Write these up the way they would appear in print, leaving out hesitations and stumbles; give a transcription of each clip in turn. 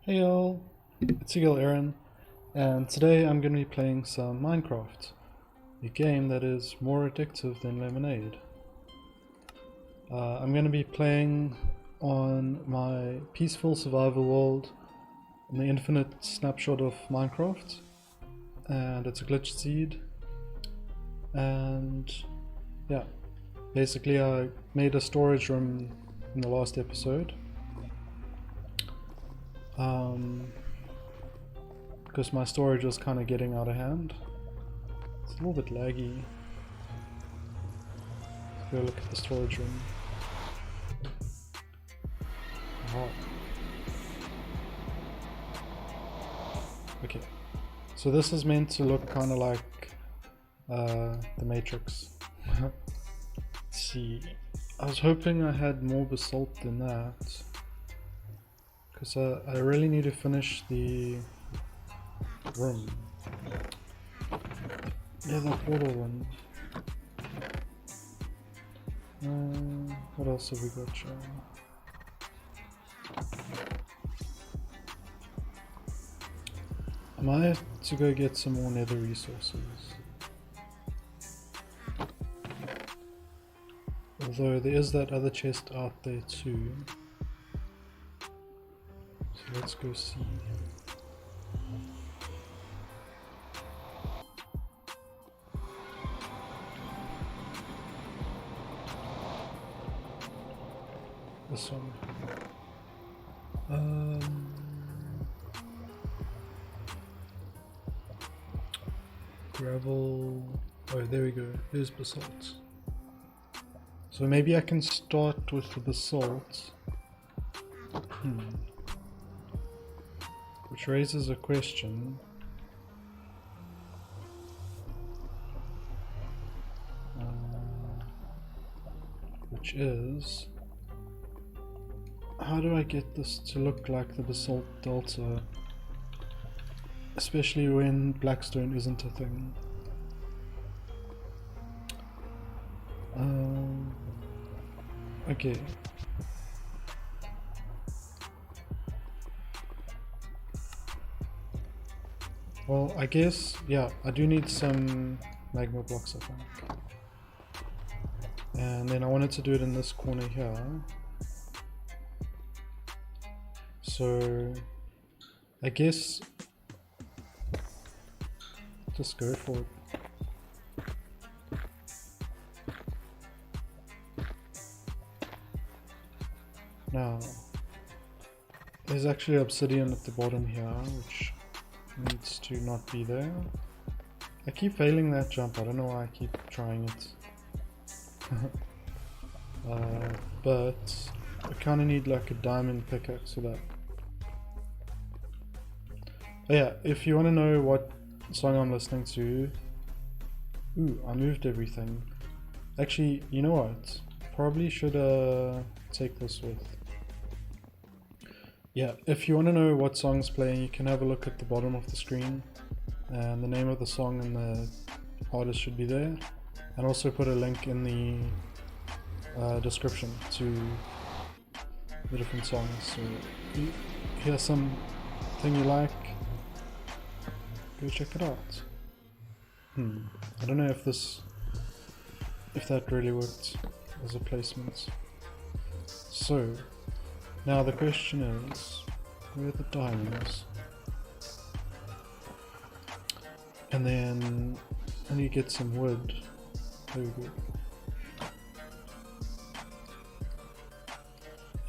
Hey y'all, it's Gereon, and today I'm going to be playing some Minecraft, a game that is more addictive than Lemonade. I'm going to be playing on my peaceful survival world in the infinite snapshot of Minecraft, and it's a glitched seed, and yeah, basically I made a storage room in the last episode. Because my storage was kind of getting out of hand. It's a little bit laggy. Let's go look at the storage room. Oh. Okay, so this is meant to look kind of like the Matrix. Let's see, I was hoping I had more basalt than that, because I really need to finish the room. Yeah, the portal one. What else have we got, Joe? I might have to go get some more nether resources. Although there is that other chest out there too. So let's go see. This one. Gravel. Oh, there we go. There's basalt. So maybe I can start with the basalt. Which raises a question. Which is, how do I get this to look like the basalt delta? Especially when blackstone isn't a thing. Okay. Well, I guess, yeah, I do need some magma blocks, I think. And then I wanted to do it in this corner here. So, I guess, just go for it. Now, there's actually obsidian at the bottom here, which needs to not be there. I keep failing that jump, I don't know why I keep trying it. But I kind of need like a diamond pickaxe for that. Oh yeah, if you want to know what song I'm listening to... Ooh, I moved everything. Actually, you know what? Probably should take this with. Yeah, if you want to know what song's playing, you can have a look at the bottom of the screen. And the name of the song and the artist should be there. And also put a link in the description to the different songs. So if you hear something you like, go check it out. I don't know if that really worked as a placement. So now the question is, where are the diamonds? And then I need to get some wood. There we go.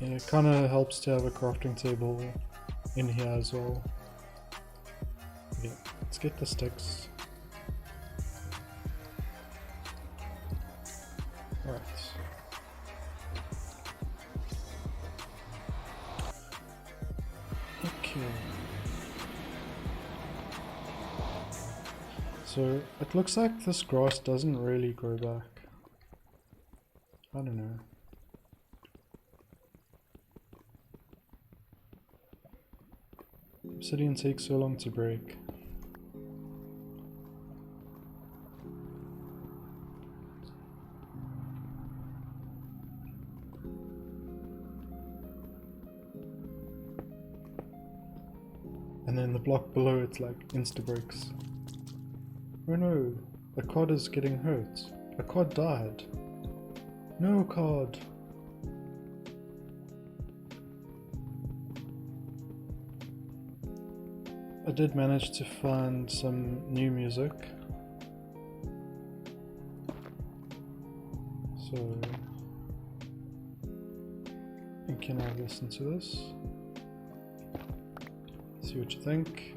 Yeah, it kind of helps to have a crafting table in here as well. Yeah, let's get the sticks. Alright. Okay. So it looks like this grass doesn't really grow back. I don't know. Obsidian takes so long to break. And then the block below it's like insta breaks. Oh no, a cod is getting hurt. A cod died. No cod. I did manage to find some new music. So you can have listen to this. See what you think.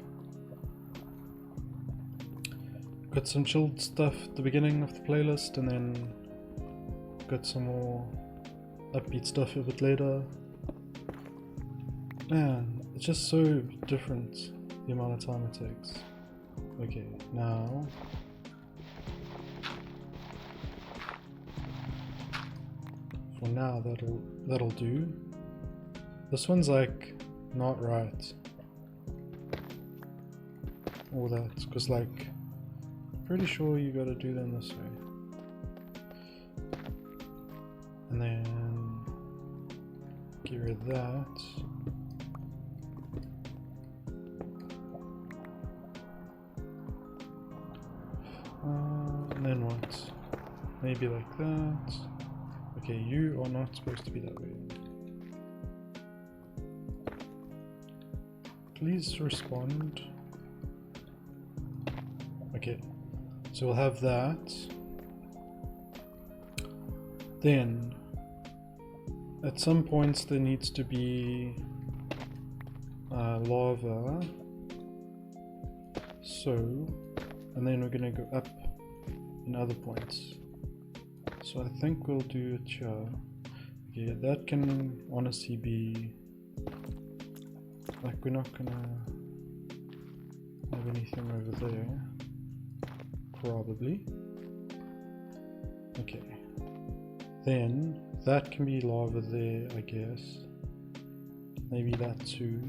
Got some chilled stuff at the beginning of the playlist, and then got some more upbeat stuff a bit later. Man, it's just so different, the amount of time it takes. Okay, now for now that'll do. This one's like not right. All that, because like pretty sure you gotta do them this way. And then get rid of that. And then what? Maybe like that. Okay, you are not supposed to be that way. Please respond. Okay, so we'll have that. Then, at some points there needs to be lava. So, and then we're gonna go up in other points. So I think we'll do it here. Okay, that can honestly be like, we're not gonna have anything over there. Probably. Okay. Then that can be lava there, I guess. Maybe that too.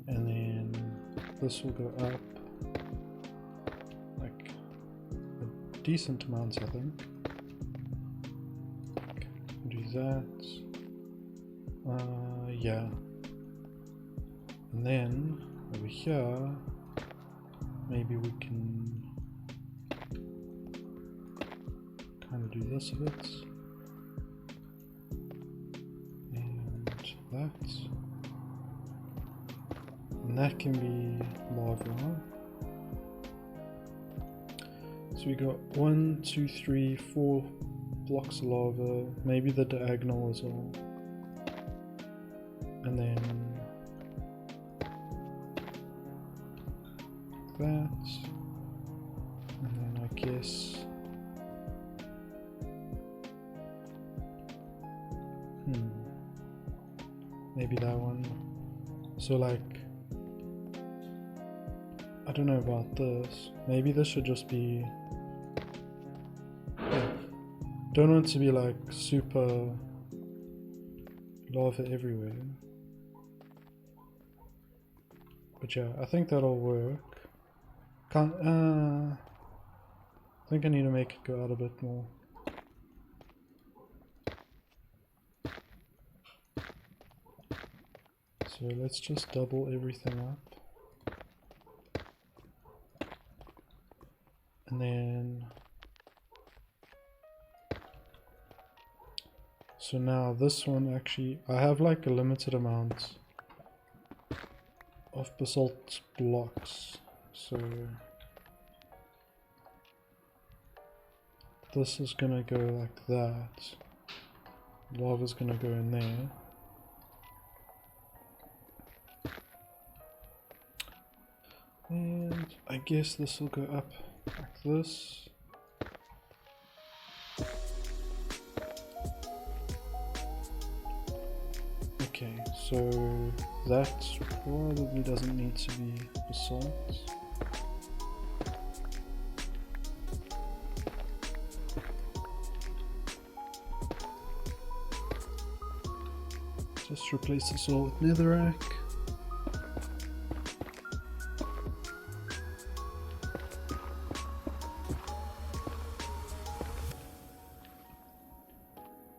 And then this will go up like a decent amount, I think. Do that. Yeah. And then over here, maybe we can kind of do this a bit. And that. And that can be lava. So we got 1, 2, 3, 4 blocks of lava, maybe the diagonal as well. And then that. And then I guess maybe that one. So like, I don't know about this. Maybe this should just be, don't want it to be like super lava everywhere. But yeah, I think that'll work. I think I need to make it go out a bit more. So let's just double everything up. And then, so now this one actually, I have like a limited amount of basalt blocks. So this is gonna go like that. Lava's gonna go in there. And I guess this will go up like this. Okay, so that probably doesn't need to be basalt. Just replace this all with netherrack.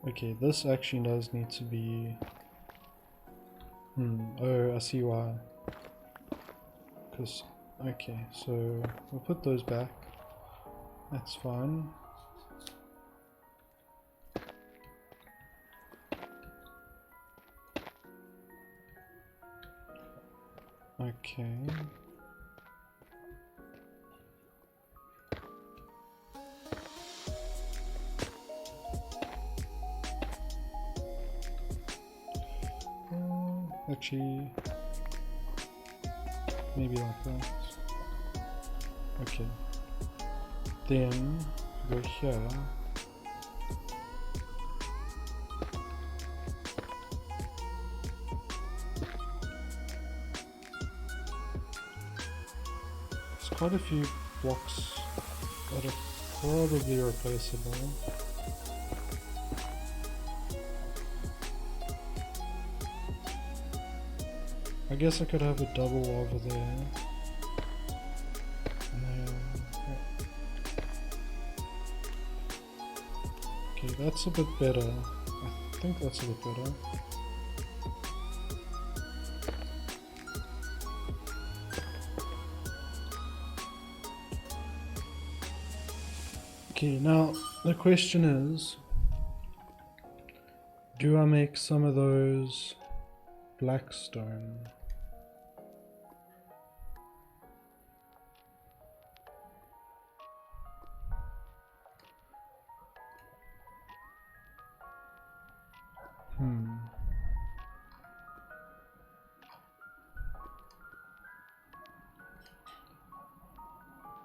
Okay, this actually does need to be... oh, I see why. Cause, okay, so we'll put those back. That's fine. Okay. Actually, maybe like that. Okay. Then go here. There's quite a few blocks that are probably replaceable. I guess I could have a double over there. Okay, that's a bit better. I think that's a bit better. Okay, now the question is, do I make some of those black stone?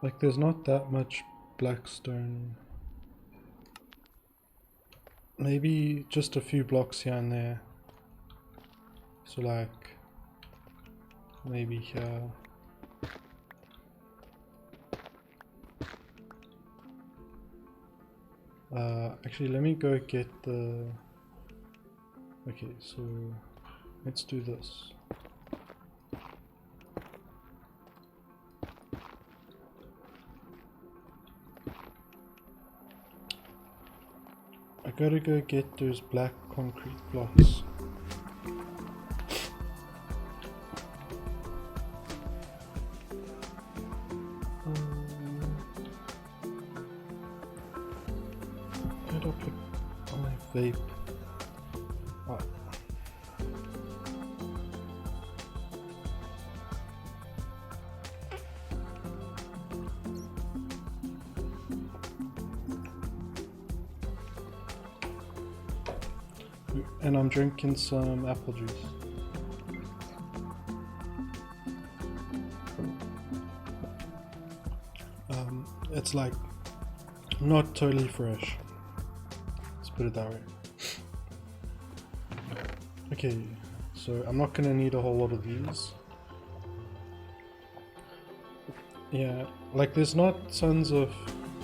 Like, there's not that much black stone. Maybe just a few blocks here and there. So like, maybe here. Actually, let me go get the... Okay, so let's do this. I gotta go get those black concrete blocks. Where'd I put my vape? Oh. And I'm drinking some apple juice. It's like not totally fresh. Let's put it that way. Okay, so I'm not gonna need a whole lot of these. Yeah, like there's not tons of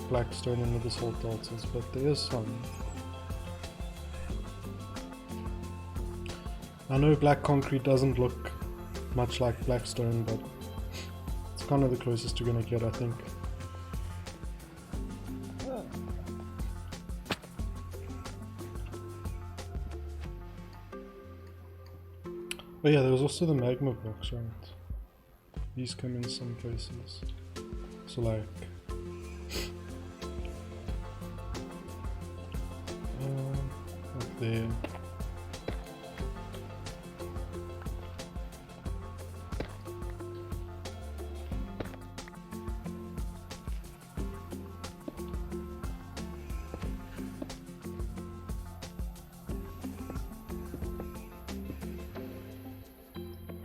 blackstone in the basalt deltas, but there is some. I know black concrete doesn't look much like blackstone, but it's kind of the closest you're gonna get, I think. Oh yeah, there was also the magma blocks, right? These come in some places. So like... up there.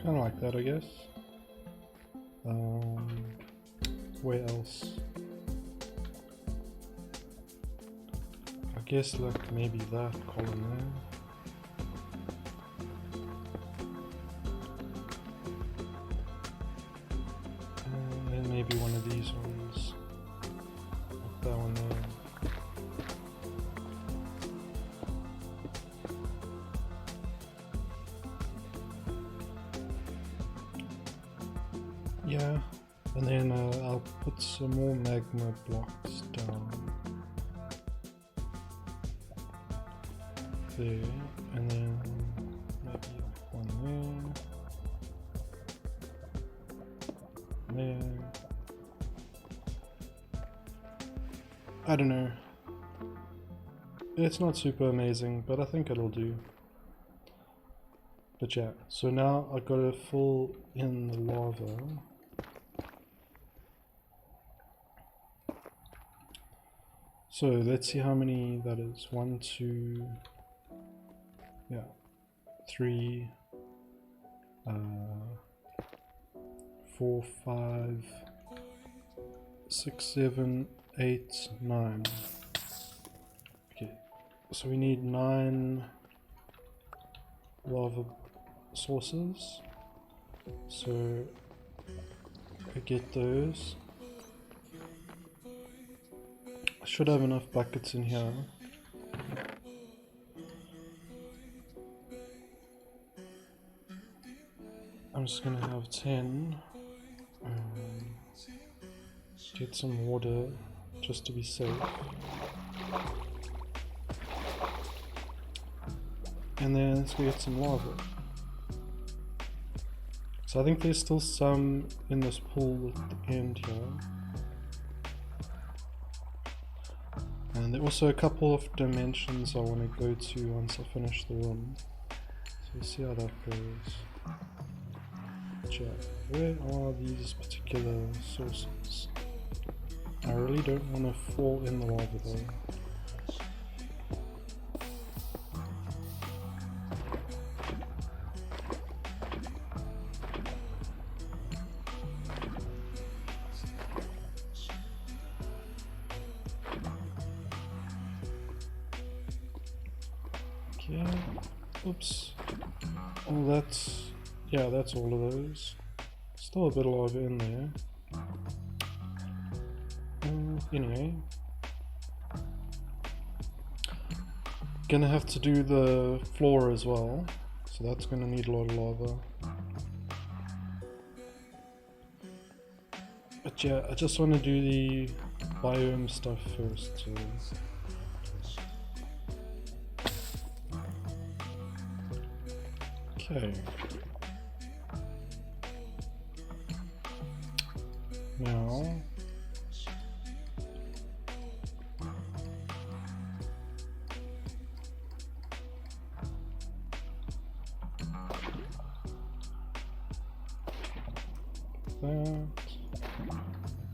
Kind of like that, I guess. Where else? I guess like maybe that column there. And then maybe one of these ones. Like that one there. Yeah, and then I'll put some more magma blocks down there, and then maybe one there. there. I don't know. It's not super amazing, but I think it'll do. But yeah, so now I've got to fill in the lava. So let's see how many that is. 1, 2, yeah, 3, 4, 5, 6, 7, 8, 9. Okay, so we need 9 lava sources. So I get those. I should have enough buckets in here. I'm just gonna have 10. Get some water just to be safe. And then let's go get some lava. So I think there's still some in this pool at the end here. And there are also a couple of dimensions I want to go to once I finish the room. So we'll see how that goes. But yeah, where are these particular sources? I really don't want to fall in the lava though. Okay, oops. Oh, that's, yeah, that's all of those. Still a bit of lava in there. Anyway, gonna have to do the floor as well, so that's gonna need a lot of lava. But yeah, I just want to do the biome stuff first. So. Okay. Now.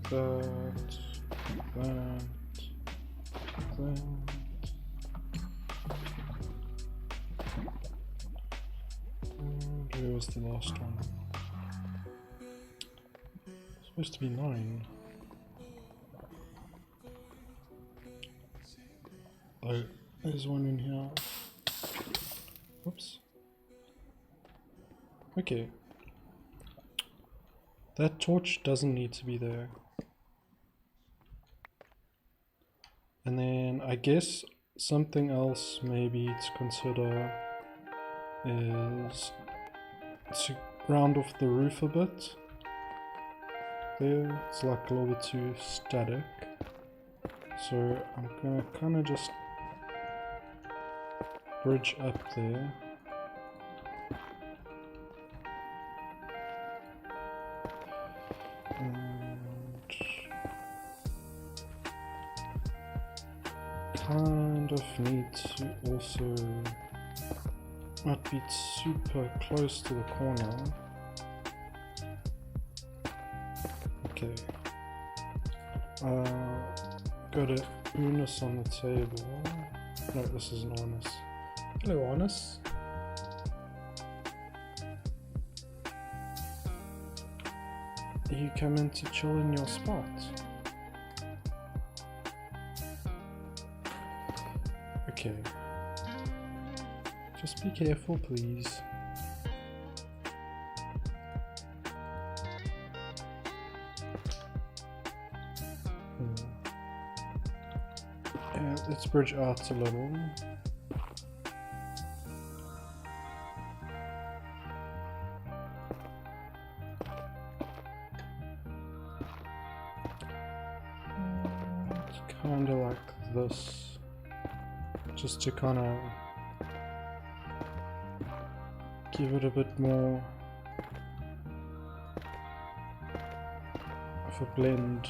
That. And where was the last one? It's supposed to be 9. Oh, there's one in here. Oops. Okay. That torch doesn't need to be there. And then I guess something else maybe to consider is to round off the roof a bit. There, it's like a little bit too static. So I'm gonna kind of just bridge up there. Kind of need to also not be super close to the corner. Okay. Got a Unis on the table. No, this is an Honest. Hello, Honest. You come in to chill in your spot. Okay. Just be careful, please. Yeah, let's bridge out a little. It's kind of like this. Just to kind of give it a bit more for blend.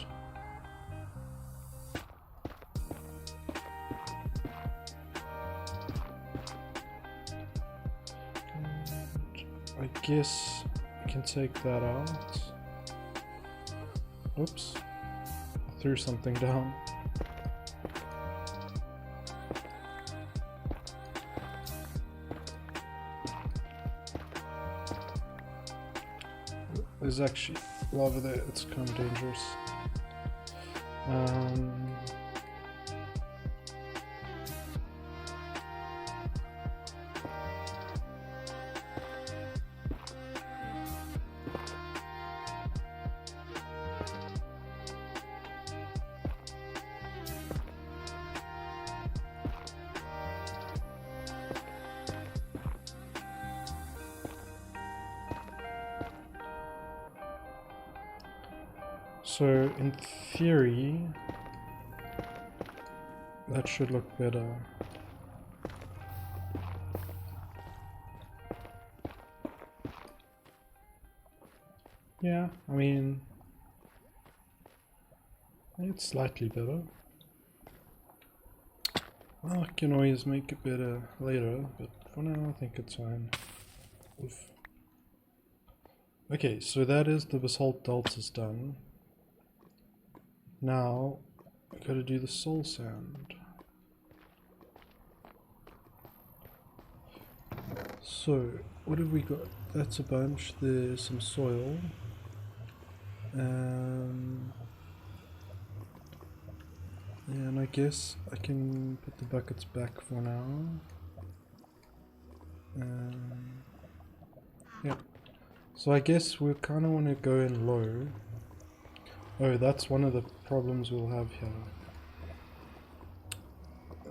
I guess I can take that out. Oops, I threw something down. There's actually lava there, it's kind of dangerous. So in theory, that should look better. Yeah, I mean, it's slightly better. Well, I can always make it better later, but for now I think it's fine. Oof. Okay, so that is the basalt deltas done. Now, I gotta do the soul sand. So, what have we got? That's a bunch. There's some soil. And I guess I can put the buckets back for now. Yeah. So I guess we kind of want to go in low. Oh, that's one of the problems we'll have here.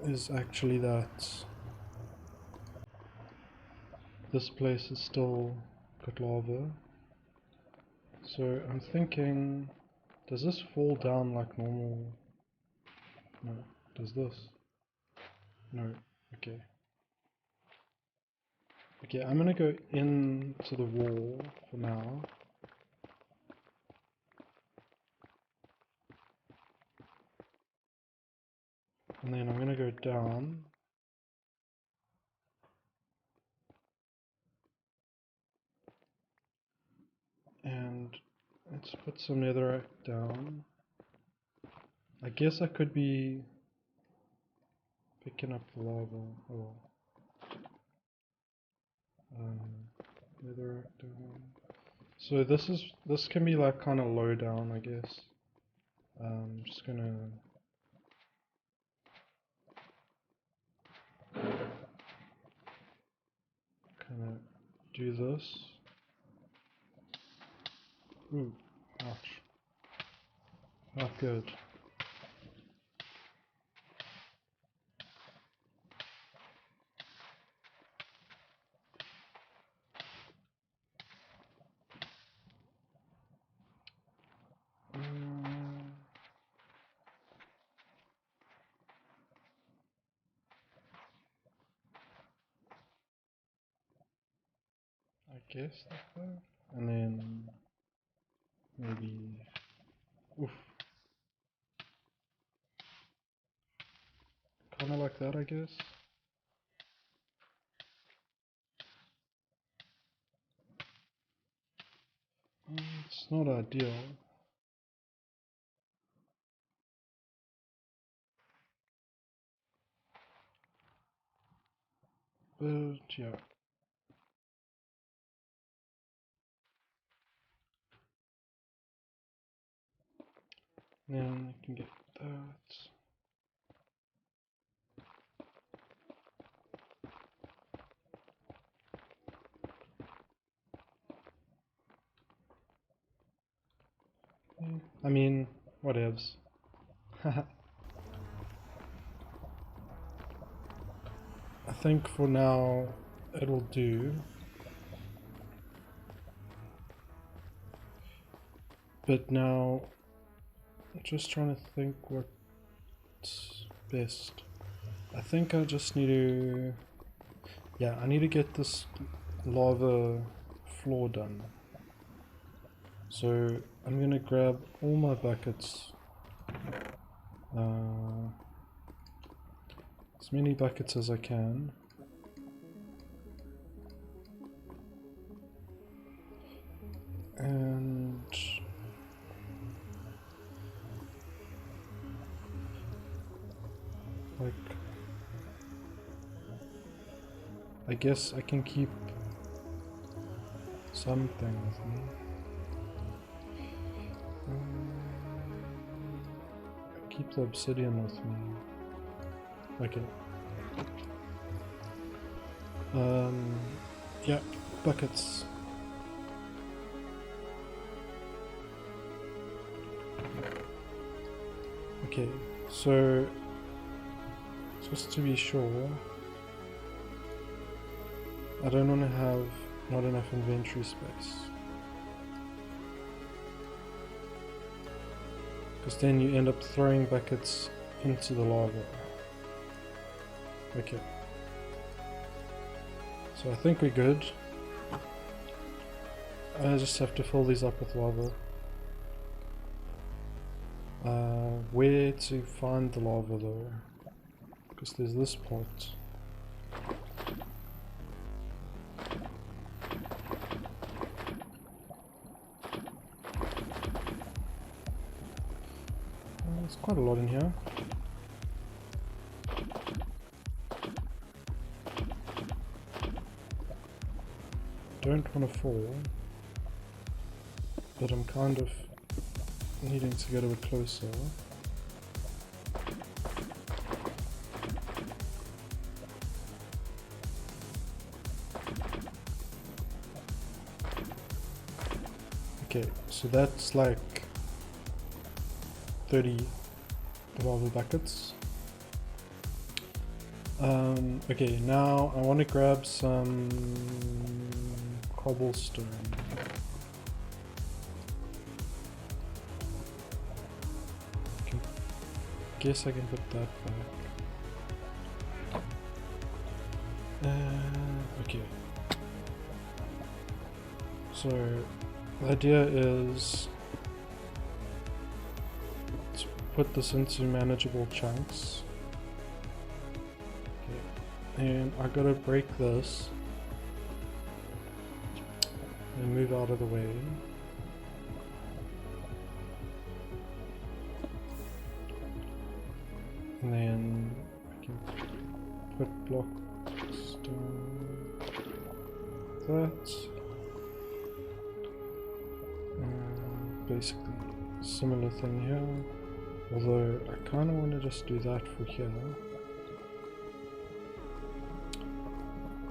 Is actually that this place is still got lava. So I'm thinking, does this fall down like normal? No. Does this? No. Okay. Okay, I'm gonna go into the wall for now. And then I'm gonna go down. And let's put some netherite down. I guess I could be picking up the lava. Oh. Netherite down. So this can be like kind of low down, I guess. I'm just gonna kind of do this. Ooh, ouch. Not good. I guess like that. And then maybe, oof. Kind of like that, I guess. It's not ideal. But yeah. Then I can get that. I mean, whatevs. I think for now it'll do. But now, I'm just trying to think what's best. I think I just need to... Yeah, I need to get this lava floor done. So I'm gonna grab all my buckets, as many buckets as I can. And like, I guess I can keep something with me. Keep the obsidian with me. Okay. Yeah, buckets. Okay, so just to be sure, I don't want to have not enough inventory space, because then you end up throwing buckets into the lava. Okay, so I think we're good. I just have to fill these up with lava. Where to find the lava though? Because there's this pot. There's quite a lot in here. Don't want to fall, but I'm kind of needing to get a bit closer. Okay, so that's like 30 lava buckets. Okay, now I want to grab some cobblestone. Guess I can put that back. Okay. So the idea is to put this into manageable chunks. Okay. And I gotta break this and move out of the way. And then I can put blocks down that. Basically, similar thing here. Although I kind of want to just do that for here.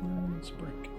And let's break.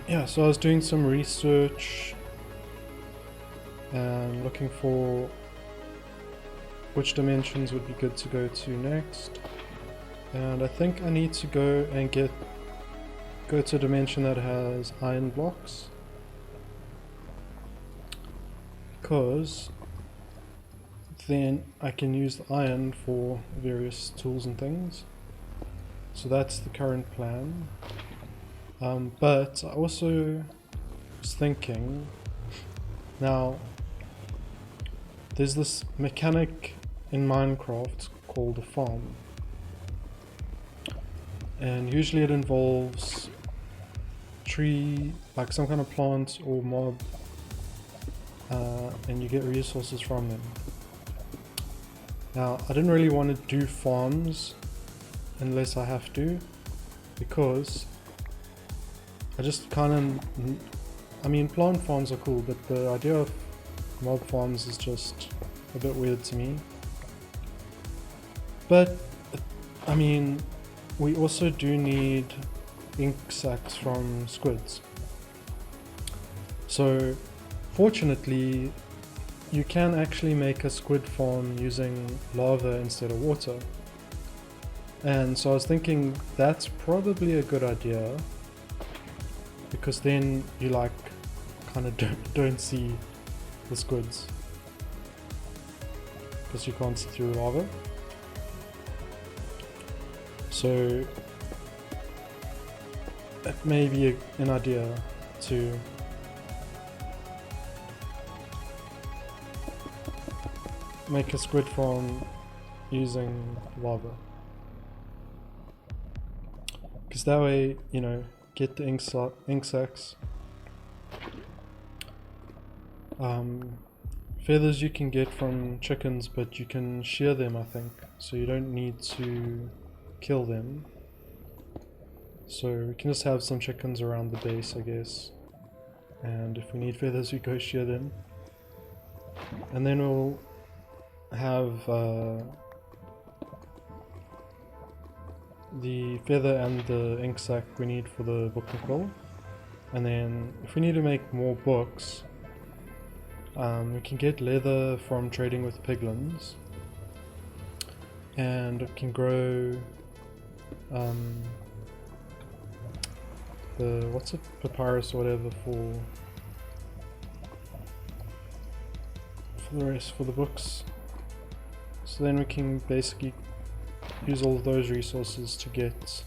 Yeah, so I was doing some research and looking for which dimensions would be good to go to next, and I think I need to go and go to a dimension that has iron blocks, because then I can use the iron for various tools and things. So that's the current plan. But I also was thinking, now there's this mechanic in Minecraft called a farm, and usually it involves tree, like some kind of plant or mob, and you get resources from them. Now I didn't really want to do farms unless I have to, because I just kind of, I mean, plant farms are cool, but the idea of mob farms is just a bit weird to me. But, I mean, we also do need ink sacs from squids. So fortunately, you can actually make a squid farm using lava instead of water. And so I was thinking that's probably a good idea, because then you like kind of don't see the squids because you can't see through lava. So it may be an idea to make a squid farm using lava, because that way, you know, get the ink sacs. Feathers you can get from chickens, but you can shear them, I think, so you don't need to kill them. So we can just have some chickens around the base, I guess, and if we need feathers we go shear them, and then we'll have the feather and the ink sac we need for the book and quill. And then if we need to make more books, we can get leather from trading with piglins, and it can grow the, what's it, papyrus or whatever for the rest, for the books. So then we can basically use all of those resources to get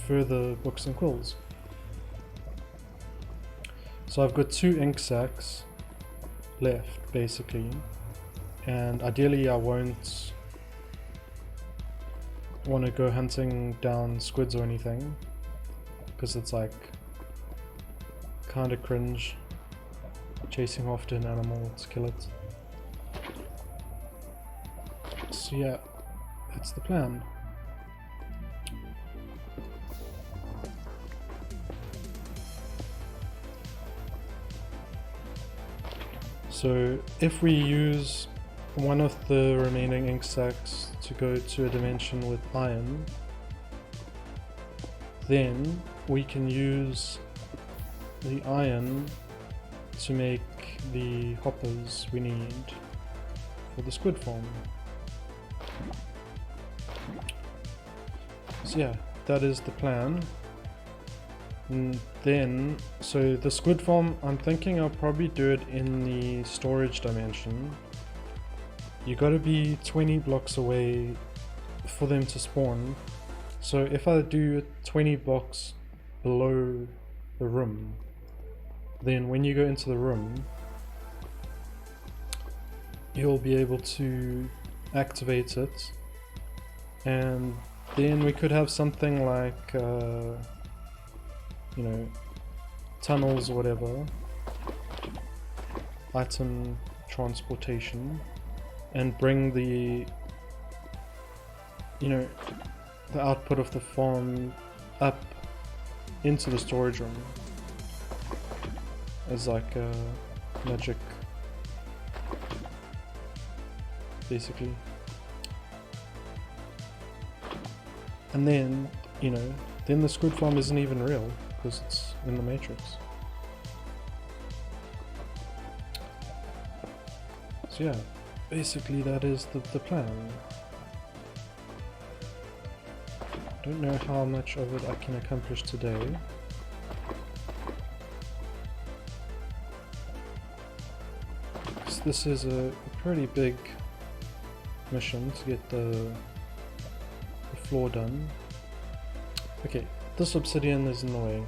further books and quills. So I've got 2 ink sacs left basically, and ideally I won't want to go hunting down squids or anything, because it's like kind of cringe chasing after an animal to kill it. So yeah, that's the plan. So if we use one of the remaining ink sacs to go to a dimension with iron, then we can use the iron to make the hoppers we need for the squid farm. So yeah, that is the plan. And then, so the squid farm, I'm thinking I'll probably do it in the storage dimension. You gotta be 20 blocks away for them to spawn. So if I do 20 blocks below the room, then when you go into the room, you'll be able to activate it, and then we could have something like you know, tunnels or whatever, item transportation, and bring the, you know, the output of the farm up into the storage room as like a magic, basically. And then, you know, then the squid farm isn't even real because it's in the matrix. So yeah, basically that is the plan. Don't know how much of it I can accomplish today. This is a pretty big mission to get the floor done. Okay, this obsidian is in the way.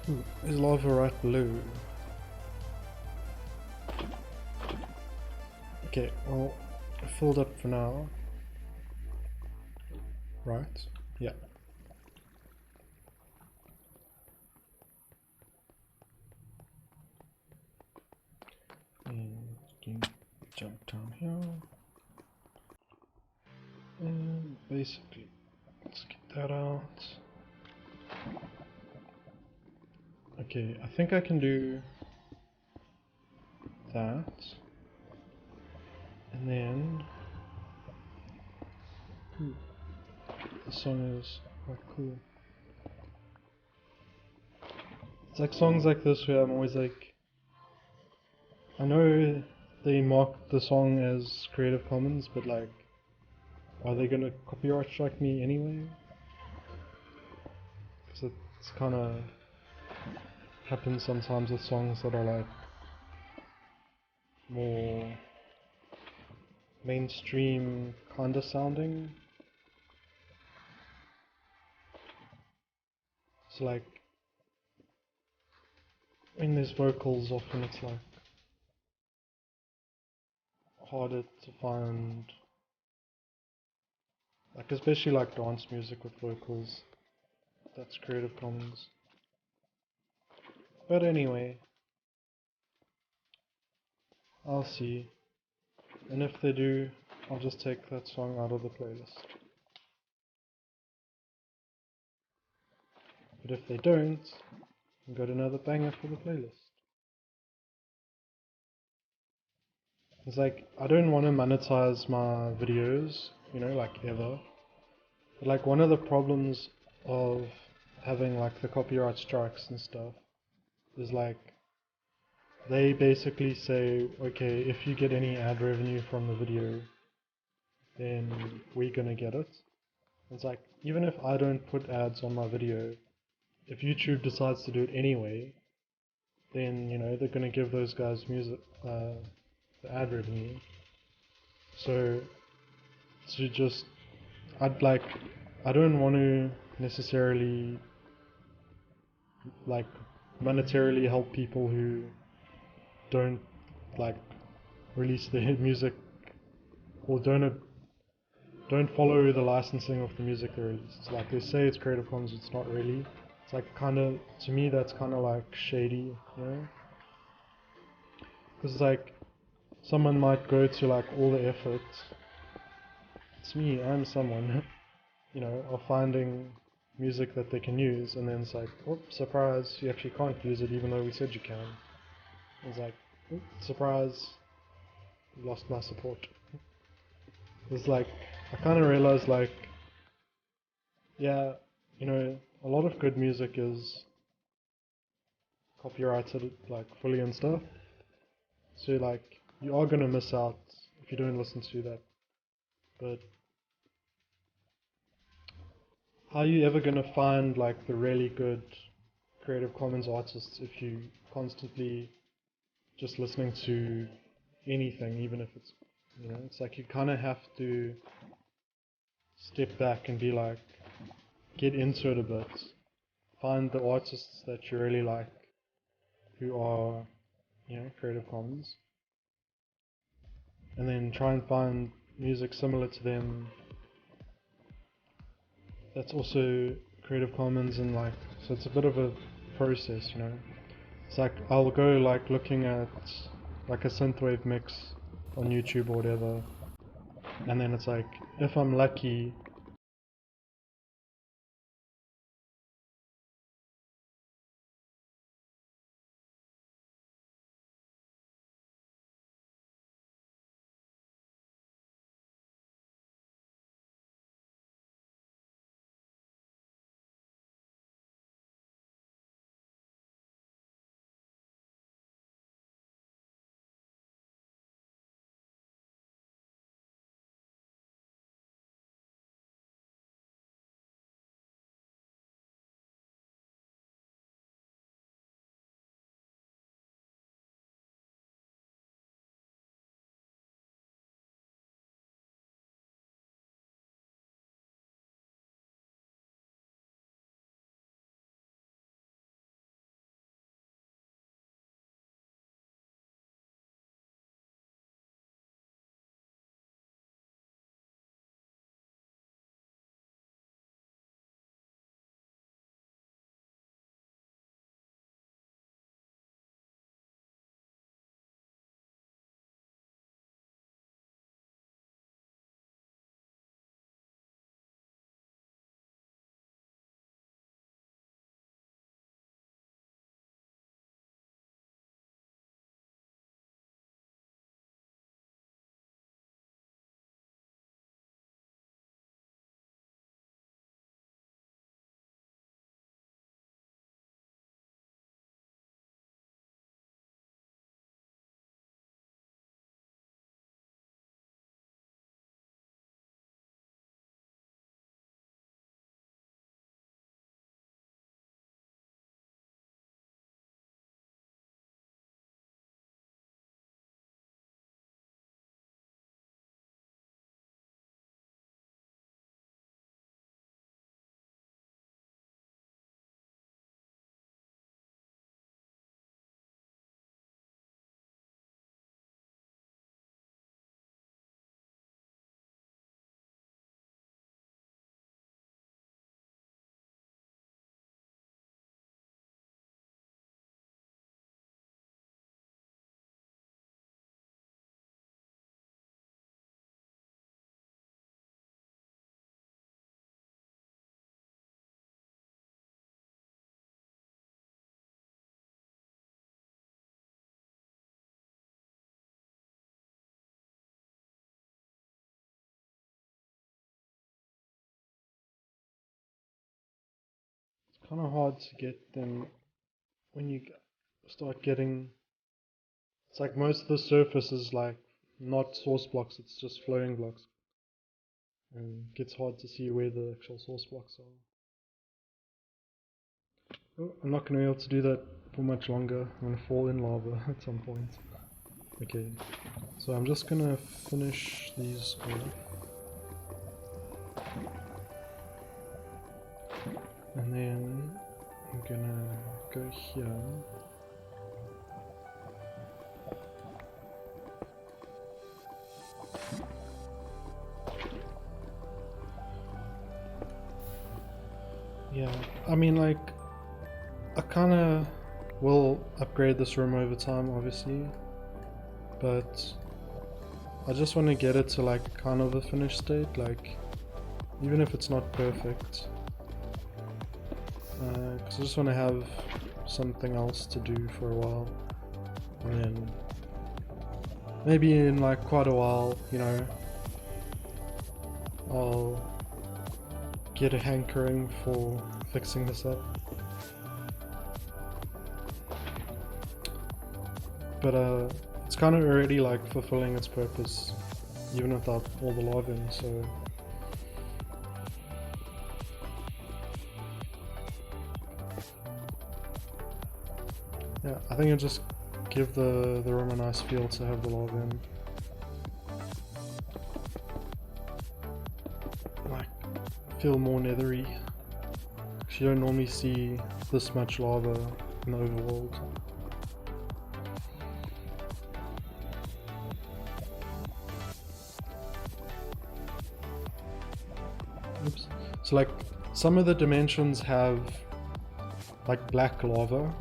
Ooh, there's lava right below. Okay, well, filled up for now. Right, yeah. And you jump down here. And basically, let's get that out. Okay, I think I can do that. And then The song is quite cool. It's like songs like this where I'm always like, I know they mark the song as Creative Commons, but like, are they gonna copyright strike me anyway? Because it's kind of happens sometimes with songs that are like more mainstream kinda sounding. So like, when there's vocals, often it's like harder to find, like especially like dance music with vocals. That's Creative Commons. But anyway, I'll see. And if they do, I'll just take that song out of the playlist. But if they don't, I've got another banger for the playlist. It's like, I don't want to monetize my videos, you know, like ever. But like one of the problems of having like the copyright strikes and stuff is like, they basically say, okay, if you get any ad revenue from the video, then we're gonna get it. It's like, even if I don't put ads on my video, if YouTube decides to do it anyway, then, you know, they're gonna give those guys music, the ad revenue. So, to just, I'd like, I don't want to necessarily, like, monetarily help people who don't, like, release their music, or don't follow the licensing of the music they release. It's like, they say it's Creative Commons, it's not really. It's like kind of, to me that's kind of like shady, you know? Because it's like, someone might go to like all the effort, it's me, I'm someone, you know, of finding music that they can use, and then it's like, oh, surprise, you actually can't use it even though we said you can. It's like, oh, surprise, lost my support. It's like, I kind of realized like, yeah, you know, a lot of good music is copyrighted like fully and stuff. So like, you are gonna miss out if you don't listen to that. But how are you ever gonna find like the really good Creative Commons artists if you constantly just listening to anything, even if it's, you know, it's like you kind of have to step back and be like, get into it a bit, find the artists that you really like who are, you know, Creative Commons, and then try and find music similar to them that's also Creative Commons, and like, so it's a bit of a process, you know. It's like I'll go like looking at like a synthwave mix on YouTube or whatever, and then it's like, if I'm lucky, kind of hard to get them when you start getting. It's like most of the surface is like not source blocks, it's just floating blocks. And it gets hard to see where the actual source blocks are. Oh, I'm not going to be able to do that for much longer. I'm going to fall in lava at some point. Okay, so I'm just going to finish these off. And then I'm going to go here. Yeah, I mean, like, I kind of will upgrade this room over time, obviously, but I just want to get it to like kind of a finished state, like, even if it's not perfect, because I just want to have something else to do for a while, and then maybe in like quite a while, you know, I'll get a hankering for fixing this up. But it's kind of already like fulfilling its purpose, even without all the lava in, so yeah, I think I'll just give the room a nice feel to have the lava in. Like, feel more nethery, because you don't normally see this much lava in the overworld. Oops. So like, some of the dimensions have like black lava,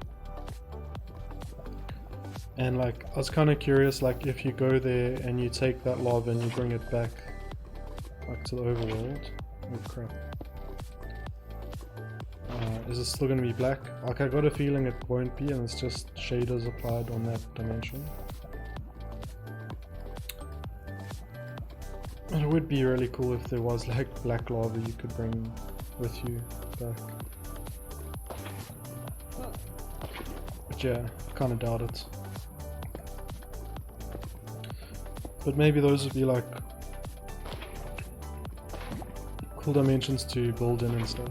and like, I was kind of curious, like, if you go there and you take that lava and you bring it back like to the overworld. Oh crap. Is it still going to be black? Like, I got a feeling it won't be, and it's just shaders applied on that dimension. And it would be really cool if there was like black lava you could bring with you back. But yeah, I kind of doubt it. But maybe those would be like cool dimensions to build in and stuff.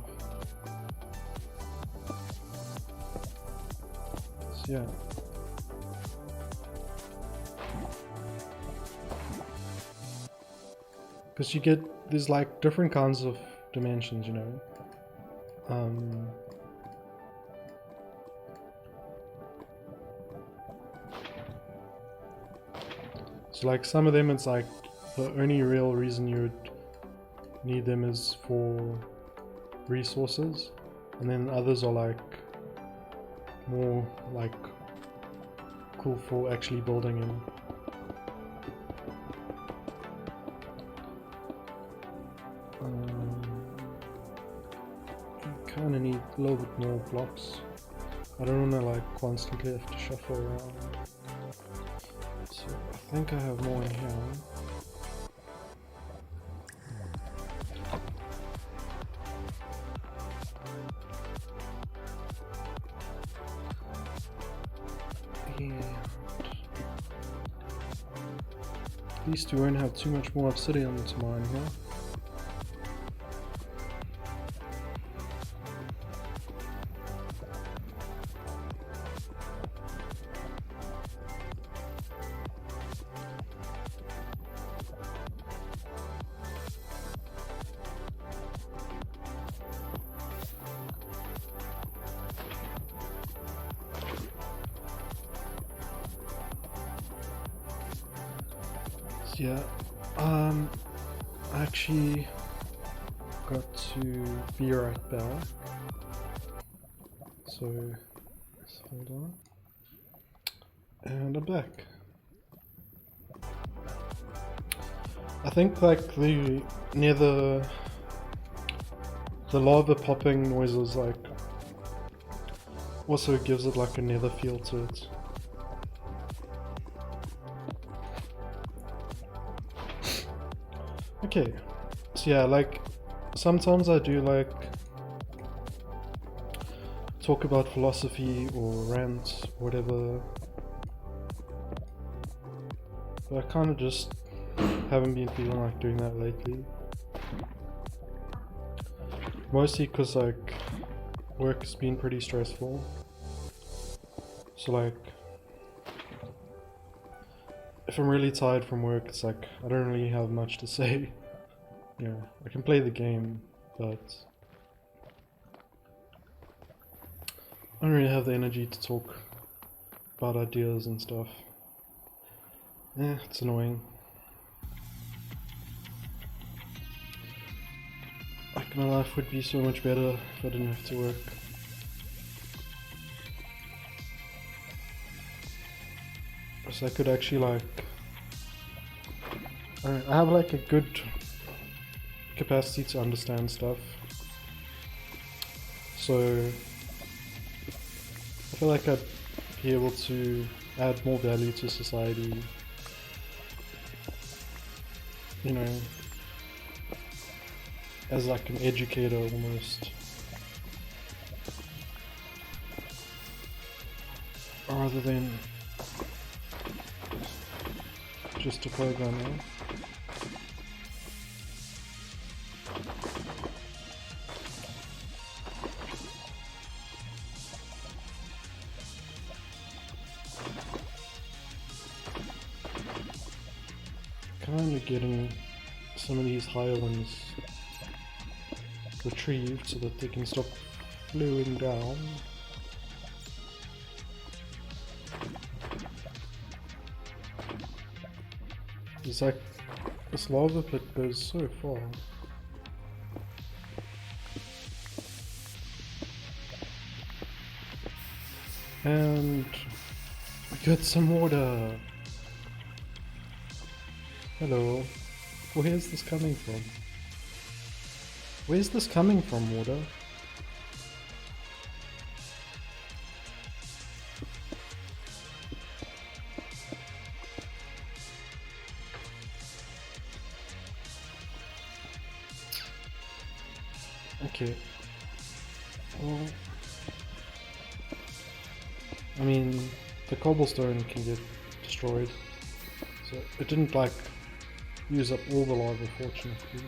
So yeah. Because you get, there's like different kinds of dimensions, you know. So like some of them, it's like the only real reason you would need them is for resources, and then others are like more like cool for actually building in. Kind of need a little bit more blocks. I don't want to like constantly have to shuffle around. So I think I have more in here. And at least we won't have too much more obsidian to mine here. Yeah, I actually got to be right back, so hold on, and I'm back. I think like near the lava popping noises like also gives it like a nether feel to it. Okay, so yeah, like sometimes I do like talk about philosophy or rant, whatever. But I kind of just haven't been feeling like doing that lately. Mostly because like work has been pretty stressful. So like if I'm really tired from work, it's like I don't really have much to say. You know, I can play the game, but I don't really have the energy to talk about ideas and stuff. It's annoying. Like my life would be so much better if I didn't have to work. So I could actually like, I have like a good capacity to understand stuff. So I feel like I'd be able to add more value to society. You know, as like an educator almost. Rather than just a programmer. Kind of getting some of these higher ones retrieved so that they can stop flowing down. It's like this lava pit goes so far. And I got some water. Hello. Where's this coming from? Where's this coming from, water? Okay. Well, I mean, the cobblestone can get destroyed. So it didn't like use up all the lava, fortunately.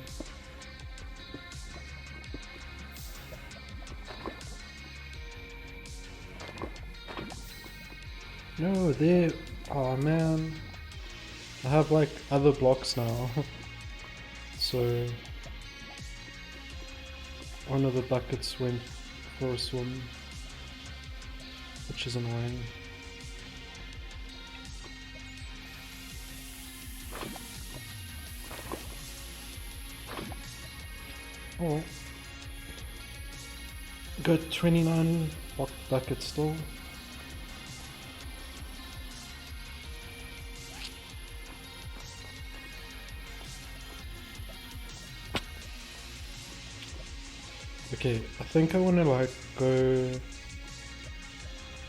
No, there. Oh man. I have like other blocks now. So one of the buckets went for a swim, which is annoying. Oh, got 29 buckets still. Okay, I think I want to like go.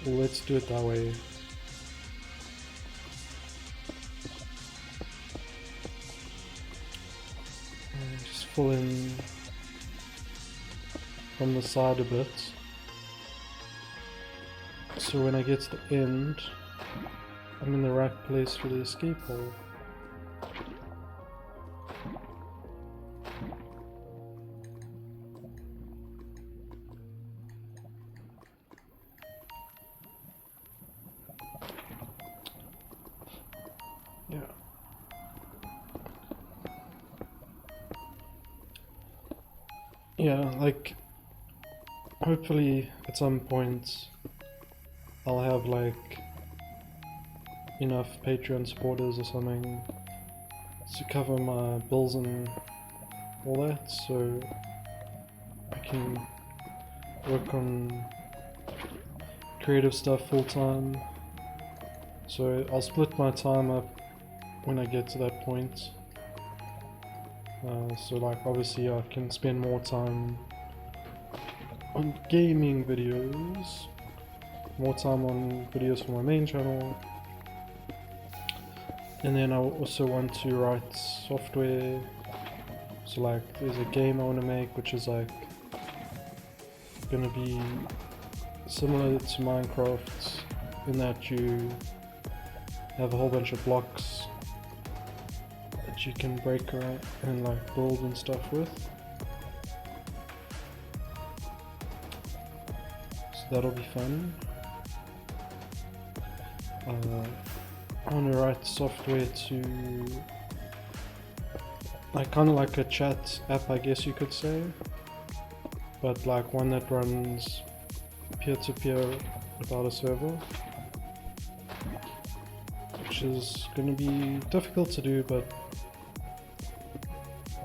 Well, let's do it that way. And just fill in from the side a bit. So when I get to the end, I'm in the right place for the escape hole. Yeah. Yeah, like hopefully at some point I'll have like enough Patreon supporters or something to cover my bills and all that, so I can work on creative stuff full time. So I'll split my time up when I get to that point. So like obviously I can spend more time on gaming videos, more time on videos for my main channel, and then I also want to write software. So like there's a game I want to make which is like gonna be similar to Minecraft in that you have a whole bunch of blocks that you can break around and like build and stuff with. So that'll be fun. I want to write software to like kind of like a chat app, I guess you could say, but like one that runs peer-to-peer without a server, which is going to be difficult to do, but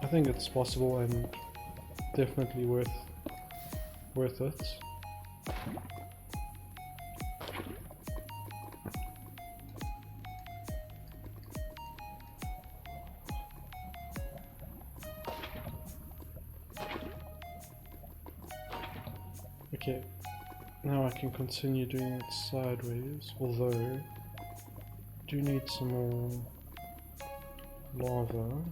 I think it's possible and definitely worth it. Okay, now I can continue doing it sideways, although I do need some more lava.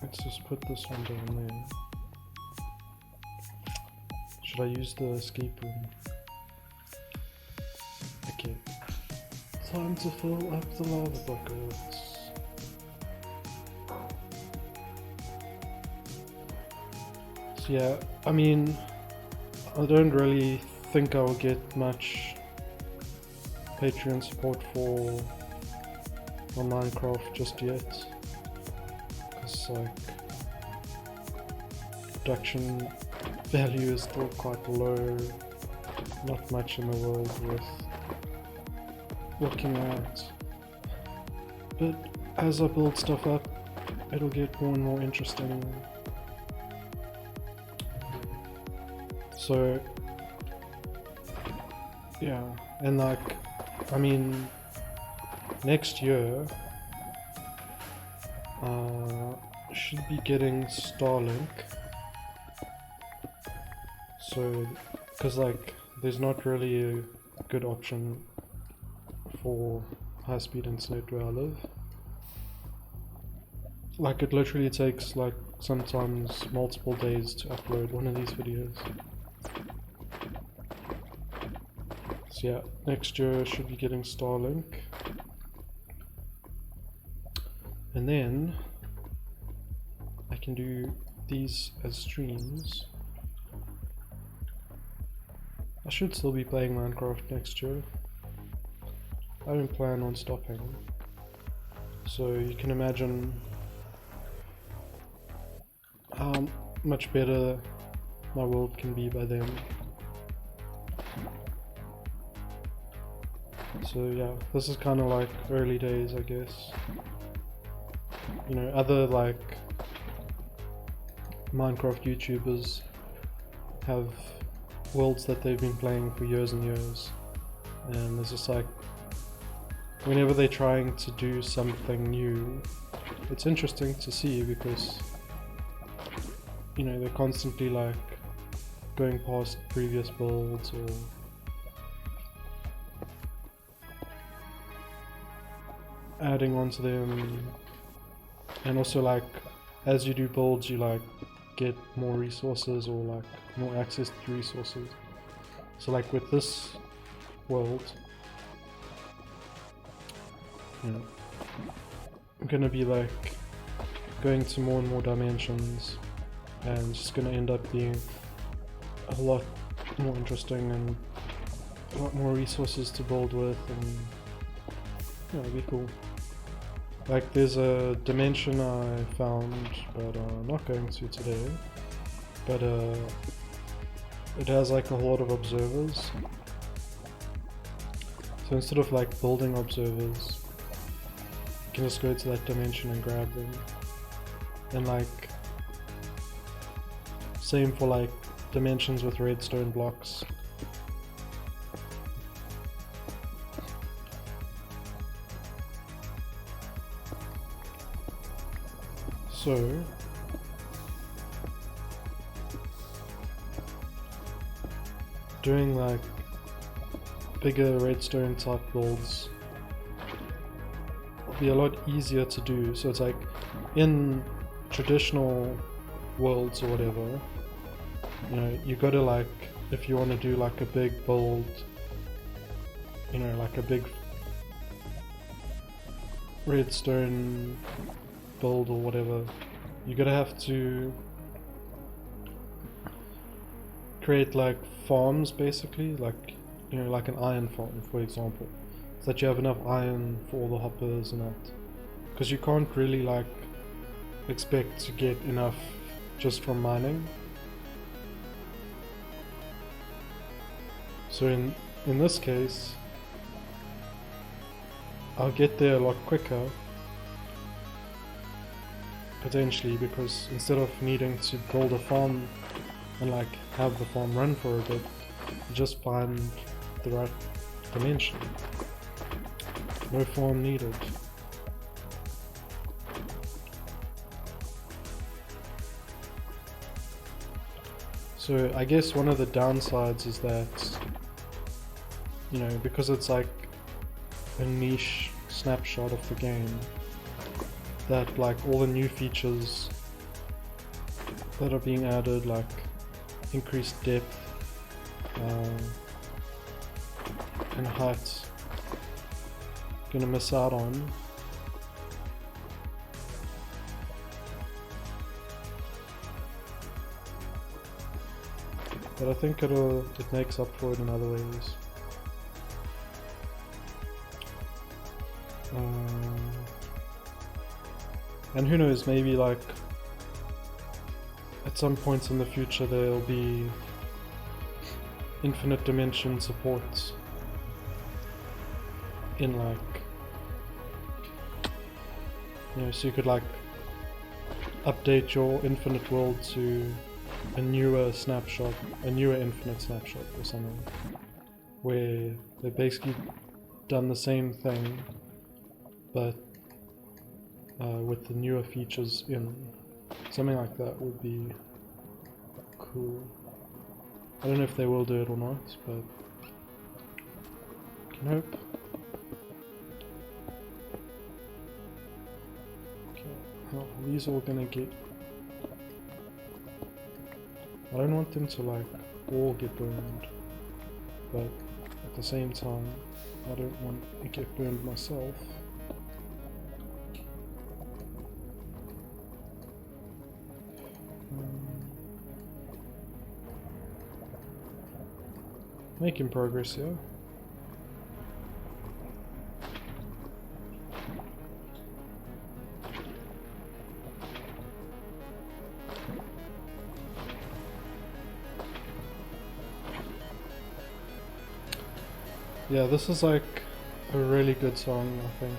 Let's just put this one down there. Should I use the escape room? Okay, time to fill up the lava buckets. So yeah, I mean, I don't really think I'll get much Patreon support for Minecraft just yet, because like production value is still quite low, not much in the world worth looking at. But as I build stuff up, it'll get more and more interesting. So yeah, and like, I mean, next year should be getting Starlink. So, because like there's not really a good option for high-speed internet where I live. Like it literally takes like sometimes multiple days to upload one of these videos. So yeah, next year I should be getting Starlink. And then I can do these as streams. I should still be playing Minecraft next year. I don't plan on stopping. So you can imagine how much better my world can be by then. So yeah, this is kind of like early days, I guess. You know, other like Minecraft YouTubers have worlds that they've been playing for years and years, and it's just like whenever they're trying to do something new, it's interesting to see because, you know, they're constantly like going past previous builds or adding onto them, and also like as you do builds you like get more resources or like more access to resources. So like with this world, you know, I'm gonna be like going to more and more dimensions, and it's just gonna end up being a lot more interesting and a lot more resources to build with, and yeah, it'll be cool. Like there's a dimension I found, but I'm not going to today, but it has like a lot of observers. So instead of like building observers, you can just go to that dimension and grab them. And like same for like dimensions with redstone blocks. So doing like bigger redstone type builds will be a lot easier to do. So it's like in traditional worlds or whatever, you know, you gotta like, if you want to do like a big build, you know, like a big redstone build or whatever, you're gonna have to create like farms basically, like, you know, like an iron farm for example, so that you have enough iron for all the hoppers and that, because you can't really like expect to get enough just from mining. So in this case, I'll get there a lot quicker, potentially, because instead of needing to build a farm and like have the farm run for a bit, you just find the right dimension. No farm needed. So I guess one of the downsides is that, you know, because it's like a niche snapshot of the game, that like all the new features that are being added, like increased depth and height, gonna miss out on. But I think it makes up for it in other ways. And who knows, maybe like at some points in the future there'll be infinite dimension support in like, you know, so you could like update your infinite world to a newer snapshot, a newer infinite snapshot or something, where they've basically done the same thing but with the newer features in. Something like that would be cool. I don't know if they will do it or not, but can hope. Okay, well, these are all gonna get... I don't want them to like all get burned, but at the same time I don't want to get burned myself. Making progress here. Yeah, this is like a really good song, I think.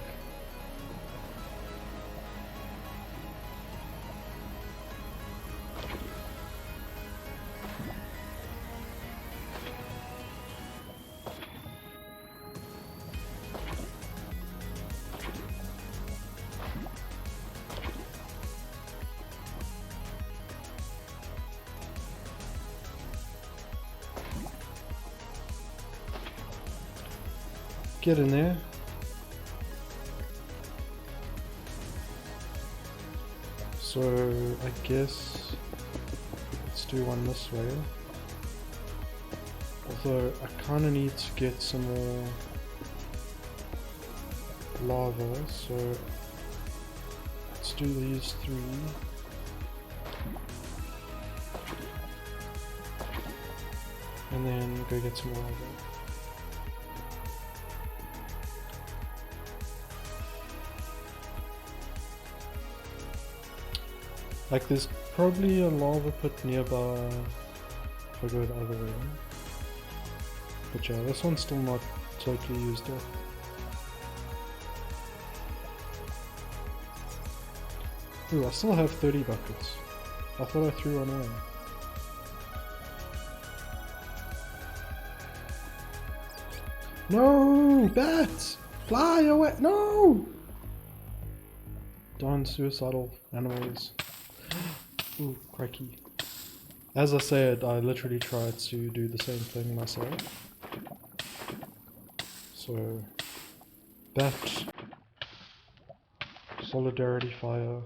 Get in there. So I guess let's do one this way. Although I kinda need to get some more lava, so let's do these three. And then go get some more lava. Like there's probably a lava pit nearby if I go the other way. But yeah, this one's still not totally used up. Ooh, I still have 30 buckets. I thought I threw one away. No! Bats! Fly away! No! Darn suicidal animals. Ooh, crikey. As I said, I literally tried to do the same thing myself. So, bat, solidarity fire.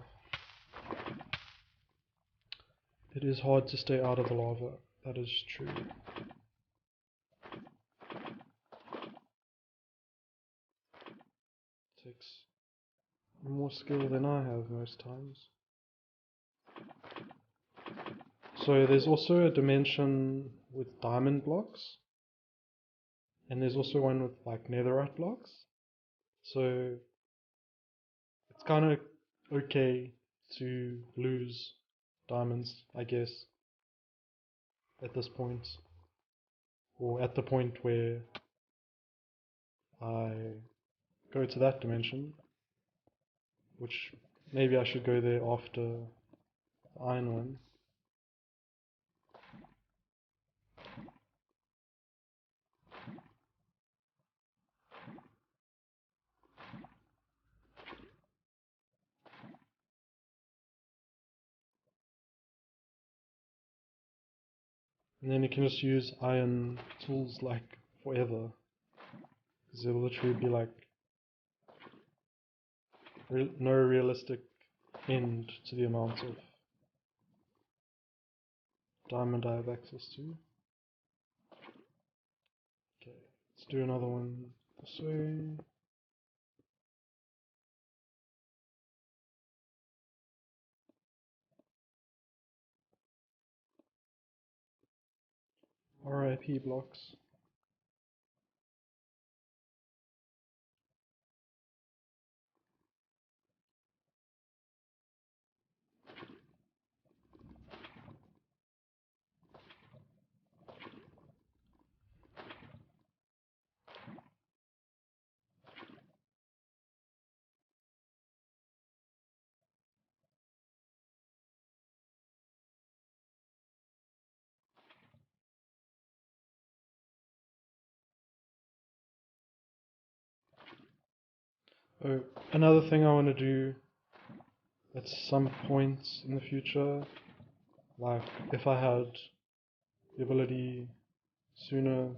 It is hard to stay out of the lava, that is true. Takes more skill than I have most times. So there's also a dimension with diamond blocks, and there's also one with like netherite blocks. So it's kind of okay to lose diamonds, I guess, at this point, or at the point where I go to that dimension, which maybe I should go there after the iron one. And then you can just use iron tools like forever, because there will literally be like no realistic end to the amount of diamond I have access to. Okay, let's do another one this way. RIP blocks. Oh, another thing I want to do at some point in the future, like if I had the ability sooner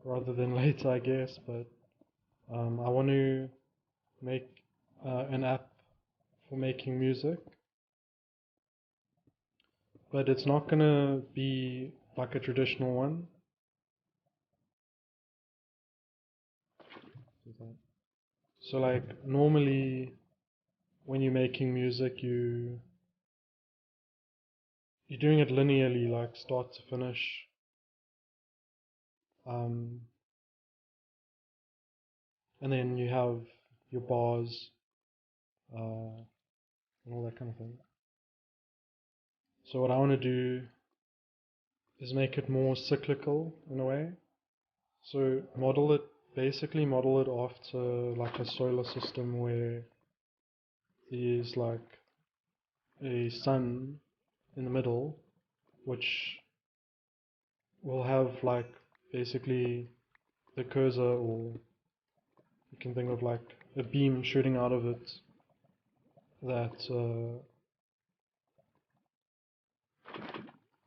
rather than later, I guess, but I want to make an app for making music, but it's not gonna be like a traditional one. So like normally when you're making music, you're doing it linearly, like start to finish. And then you have your bars and all that kind of thing. So what I want to do is make it more cyclical in a way. So basically model it after like a solar system where there's like a sun in the middle, which will have like basically the cursor, or you can think of like a beam shooting out of it that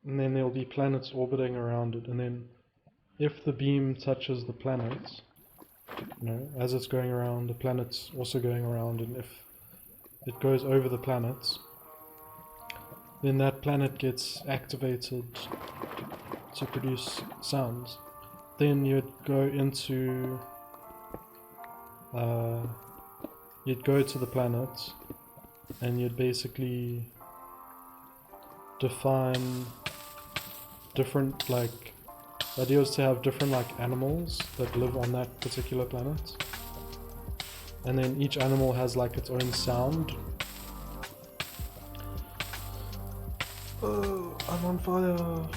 and then there'll be planets orbiting around it, and then if the beam touches the planet, as it's going around, the planet's also going around, and if it goes over the planets, then that planet gets activated to produce sounds. Then you'd go into you'd go to the planet and you'd basically define different, like, the idea is to have different like animals that live on that particular planet, and then each animal has like its own sound. Oh, I'm on fire.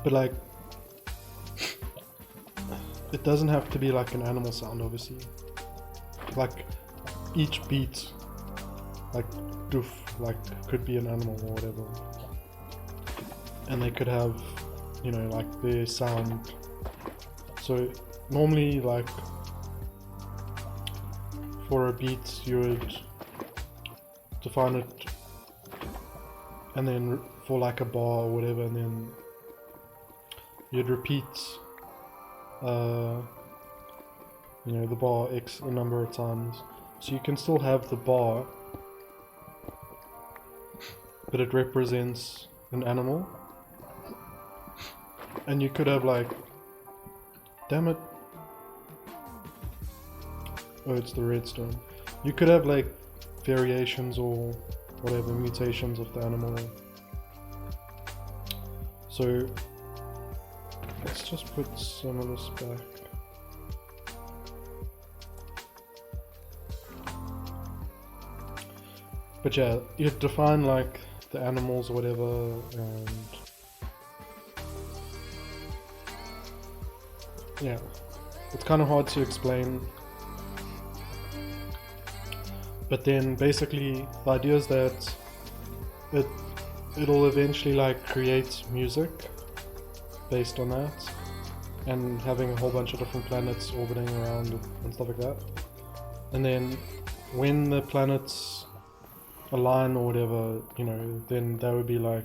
But like, it doesn't have to be like an animal sound, obviously. Like, each beat, like doof, like could be an animal or whatever. And they could have, like their sound. So normally, like, for a beat, you would define it, and then for like a bar or whatever, and then you'd repeat you know, the bar X a number of times. So you can still have the bar, but it represents an animal. And you could have like, damn it. Oh, it's the redstone. You could have like variations or whatever, mutations of the animal. So let's just put some of this back. But yeah, you define like the animals or whatever, and yeah, it's kind of hard to explain. But then basically the idea is that it'll eventually like create music based on that, and having a whole bunch of different planets orbiting around and stuff like that. And then when the planets align or whatever, you know, then that would be like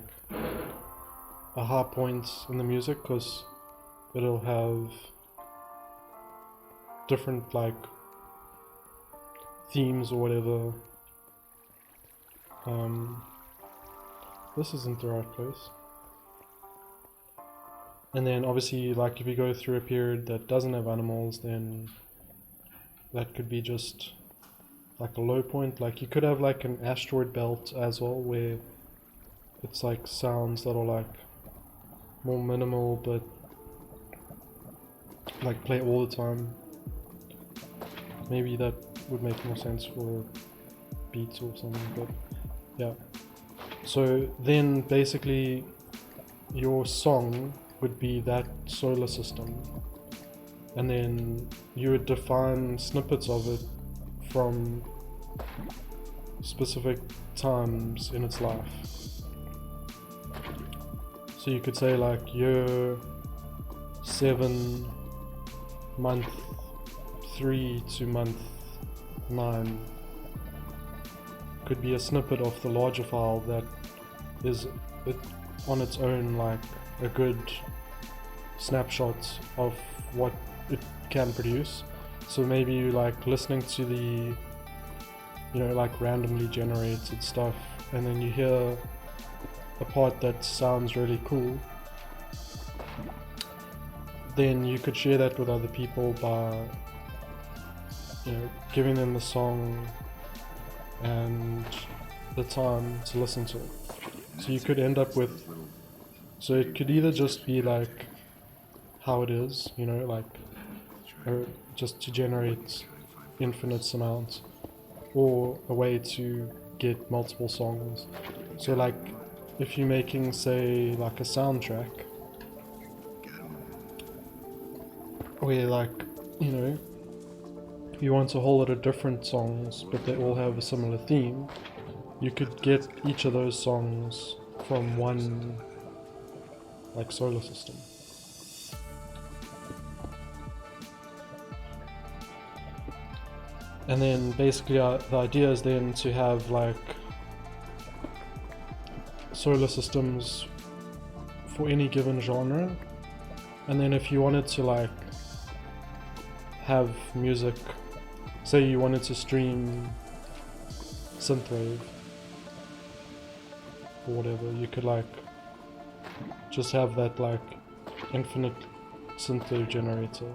a high point in the music, because it'll have different like themes or whatever. This isn't the right place. And then obviously, like, if you go through a period that doesn't have animals, then that could be just like a low point. Like, you could have like an asteroid belt as well, where it's like sounds that are like more minimal but like play all the time. Maybe that would make more sense for beats or something, but yeah. So then basically your song would be that solar system, and then you would define snippets of it from specific times in its life. So you could say like year 7, month 3 to month 9 could be a snippet of the larger file that is on its own like a good snapshot of what it can produce. So maybe you like listening to the, you know, like randomly generated stuff, and then you hear a part that sounds really cool, then you could share that with other people by, you know, giving them the song and the time to listen to it. So you could end up with, so it could either just be like how it is, you know, like just to generate infinite amounts, or a way to get multiple songs. So like if you're making, say, like a soundtrack where, like, you know, you want a whole lot of different songs but they all have a similar theme, you could get each of those songs from one like solar system. And then basically the idea is then to have like solar systems for any given genre, and then if you wanted to like have music, say you wanted to stream synthwave or whatever, you could like just have that like infinite synthwave generator,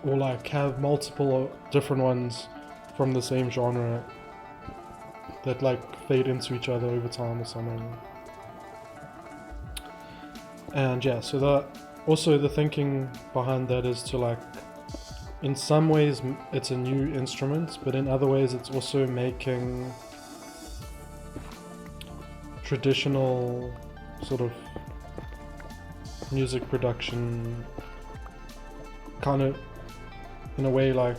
or like have multiple different ones from the same genre that like fade into each other over time or something. And yeah, so also the thinking behind that is to like, in some ways it's a new instrument, but in other ways it's also making traditional sort of music production kind of in a way like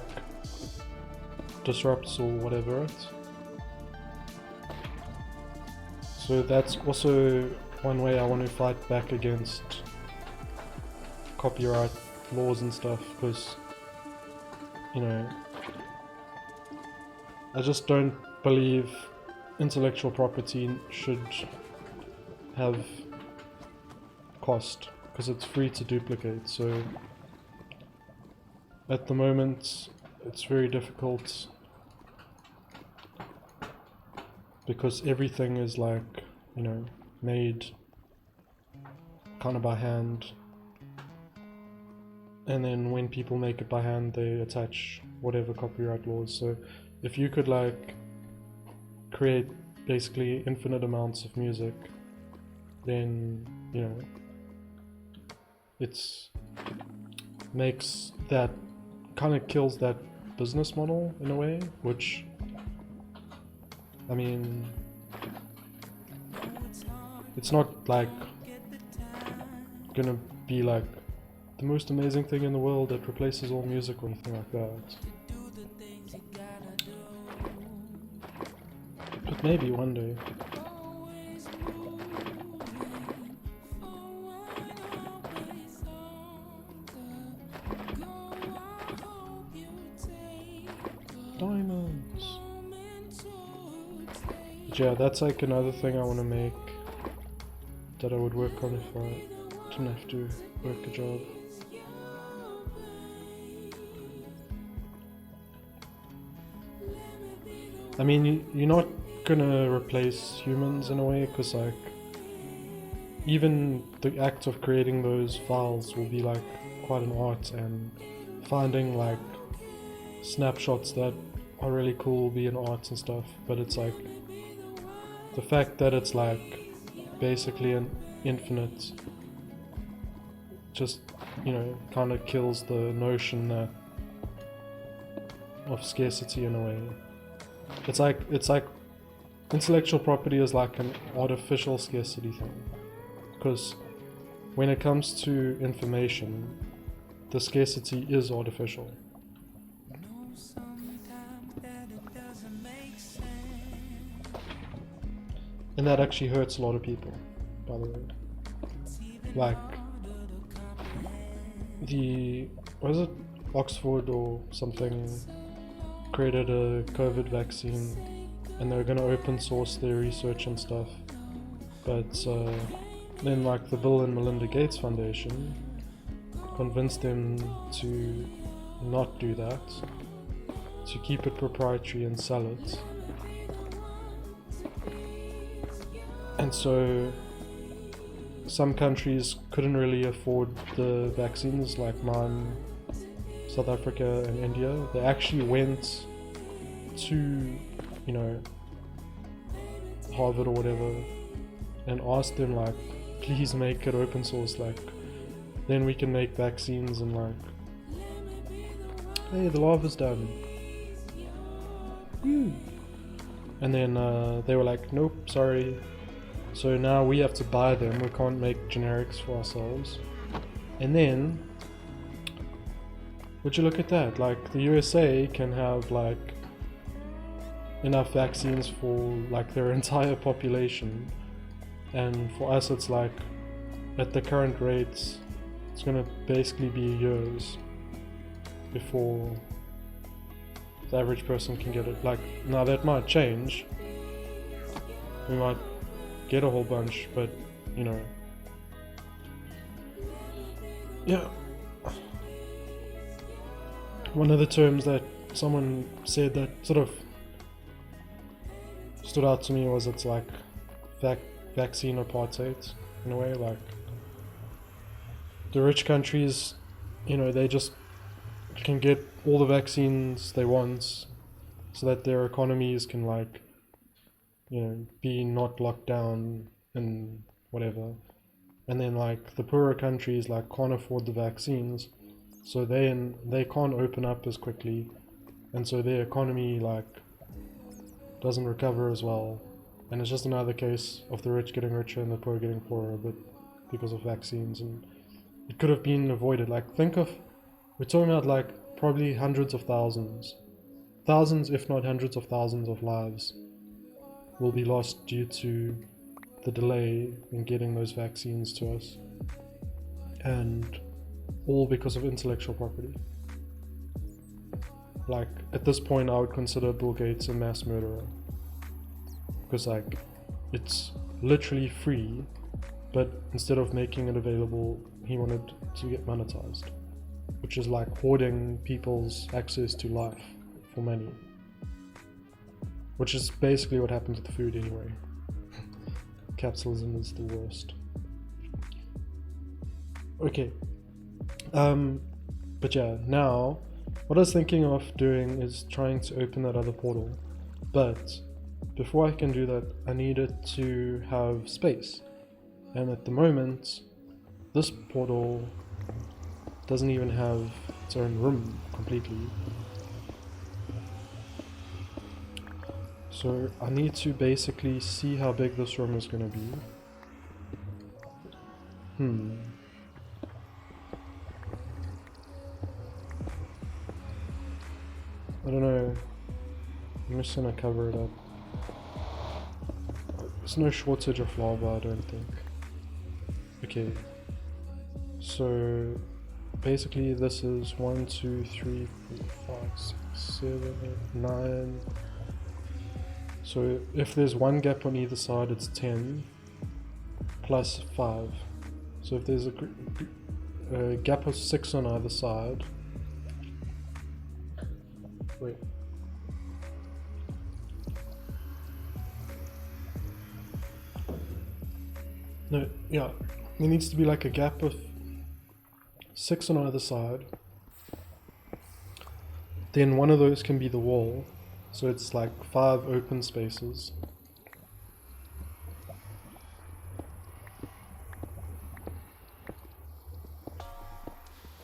disrupts or whatever it. So that's also one way I want to fight back against copyright laws and stuff, because, you know, I just don't believe intellectual property should have cost, because it's free to duplicate. So at the moment it's very difficult because everything is like, you know, made kind of by hand, and then when people make it by hand they attach whatever copyright laws. So if you could like create basically infinite amounts of music, then, you know, it's makes that, kind of kills that business model in a way, which, I mean, it's not like gonna be like the most amazing thing in the world that replaces all music or anything like that. But maybe one day. Diamonds. But yeah, that's like another thing I want to make that I would work on if I didn't have to work a job. I mean, you're not gonna replace humans in a way, because like even the act of creating those files will be like quite an art, and finding like snapshots that are really cool will be an art and stuff. But it's like the fact that it's like basically an infinite, just, you know, kind of kills the notion that of scarcity in a way. It's like intellectual property is like an artificial scarcity thing, because when it comes to information, the scarcity is artificial. And that actually hurts a lot of people, by the way. Like was it Oxford or something created a COVID vaccine, and they were going to open source their research and stuff, but then like the Bill and Melinda Gates Foundation convinced them to not do that, to keep it proprietary and sell it. And so some countries couldn't really afford the vaccines, like mine, South Africa and India. They actually went to, you know, Harvard or whatever and asked them like, please make it open source, like then we can make vaccines, and like, hey, the lava's done. Woo. And then they were like, nope, sorry. So now we have to buy them, we can't make generics for ourselves. And then, would you look at that, like the USA can have like enough vaccines for like their entire population, and for us it's like, at the current rates, it's gonna basically be years before the average person can get it. Like, now that might change, we might get a whole bunch, but you know, yeah. One of the terms that someone said that sort of stood out to me was, it's like vaccine apartheid in a way. Like the rich countries, you know, they just can get all the vaccines they want so that their economies can, like, you know, be not locked down and whatever. And then like the poorer countries like can't afford the vaccines, so they can't open up as quickly, and so their economy like doesn't recover as well. And it's just another case of the rich getting richer and the poor getting poorer, but because of vaccines. And it could have been avoided. Like, think of, we're talking about like probably hundreds of thousands if not hundreds of thousands of lives will be lost due to the delay in getting those vaccines to us, and all because of intellectual property. Like, at this point I would consider Bill Gates a mass murderer, because like it's literally free, but instead of making it available he wanted to get monetized, which is like hoarding people's access to life for money, which is basically what happens with food anyway. Capitalism is the worst. Okay, but yeah, now what I was thinking of doing is trying to open that other portal, but before I can do that I need it to have space, and at the moment this portal doesn't even have its own room completely. So I need to basically see how big this room is going to be. I don't know. I'm just gonna cover it up. There's no shortage of lava, I don't think. Okay. So basically this is 1, 2, 3, 4, 5, 6, 7, 8, 9. So if there's one gap on either side, it's 10 plus 5. So if there's a gap of 6 on either side, wait. No, yeah, there needs to be like a gap of 6 on either side. Then one of those can be the wall, so it's like 5 open spaces.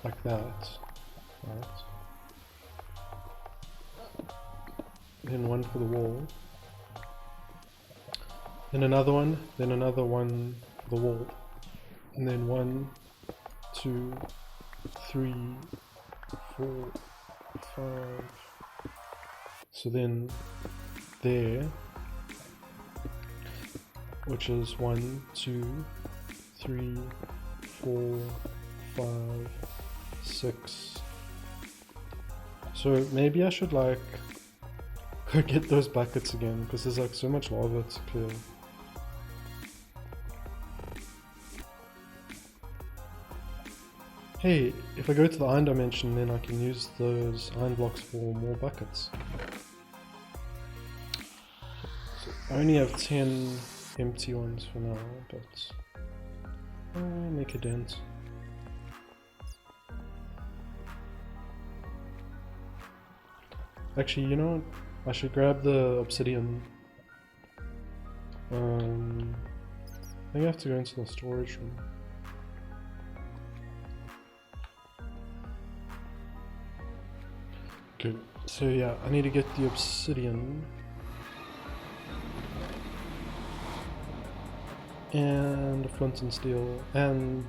Like that, right? Then one for the wall. Then another one for the wall. And then 1, 2, 3, 4, 5. So then there, which is 1, 2, 3, 4, 5, 6. So maybe I should like go get those buckets again, because there's like so much lava to clear. Hey, if I go to the iron dimension, then I can use those iron blocks for more buckets. So I only have 10 empty ones for now, but I'll make a dent. Actually, you know what? I should grab the obsidian. I think I have to go into the storage room. Good. So yeah, I need to get the obsidian. And flint and steel. And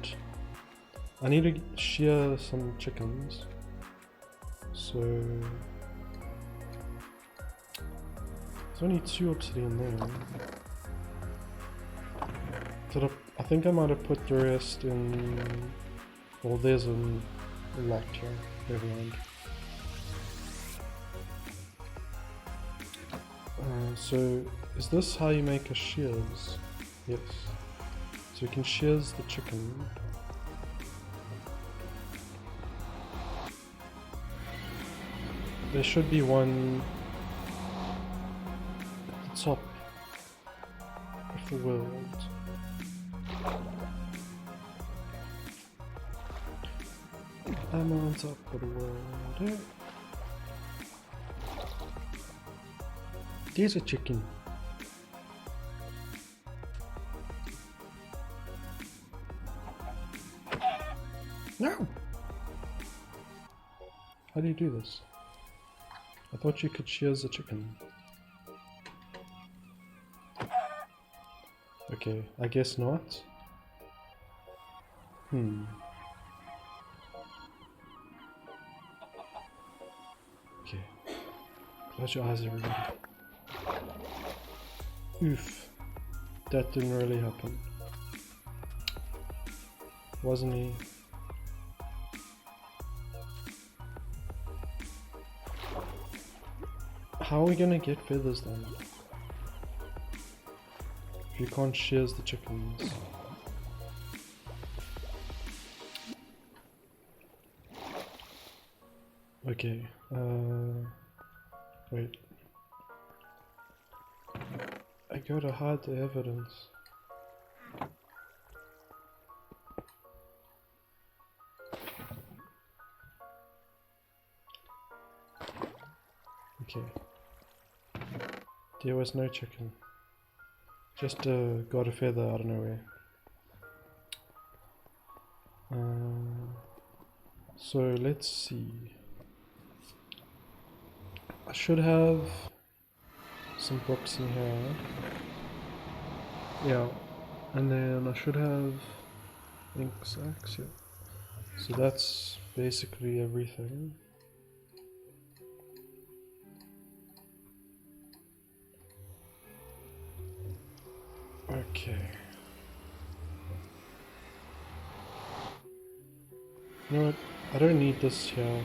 I need to shear some chickens. So there's only 2 obsidian there. So I think I might have put the rest in. Well, there's a lot here. Never mind. So is this how you make a shears? Yes. So you can shears the chicken. There should be one at the top of the world. I'm on top of the world. There's a chicken. No! How do you do this? I thought you could shears the chicken. Okay, I guess not. Okay. Close your eyes, everybody. Oof. That didn't really happen. Wasn't me. How are we gonna get feathers then? If you can't shears the chickens. Okay, wait. I gotta hide the evidence. Okay. There was no chicken. Just got a feather out of nowhere. So let's see. I should have some books in here. Yeah. And then I should have ink sacks, yeah. So that's basically everything. Okay. You know what? I don't need this here.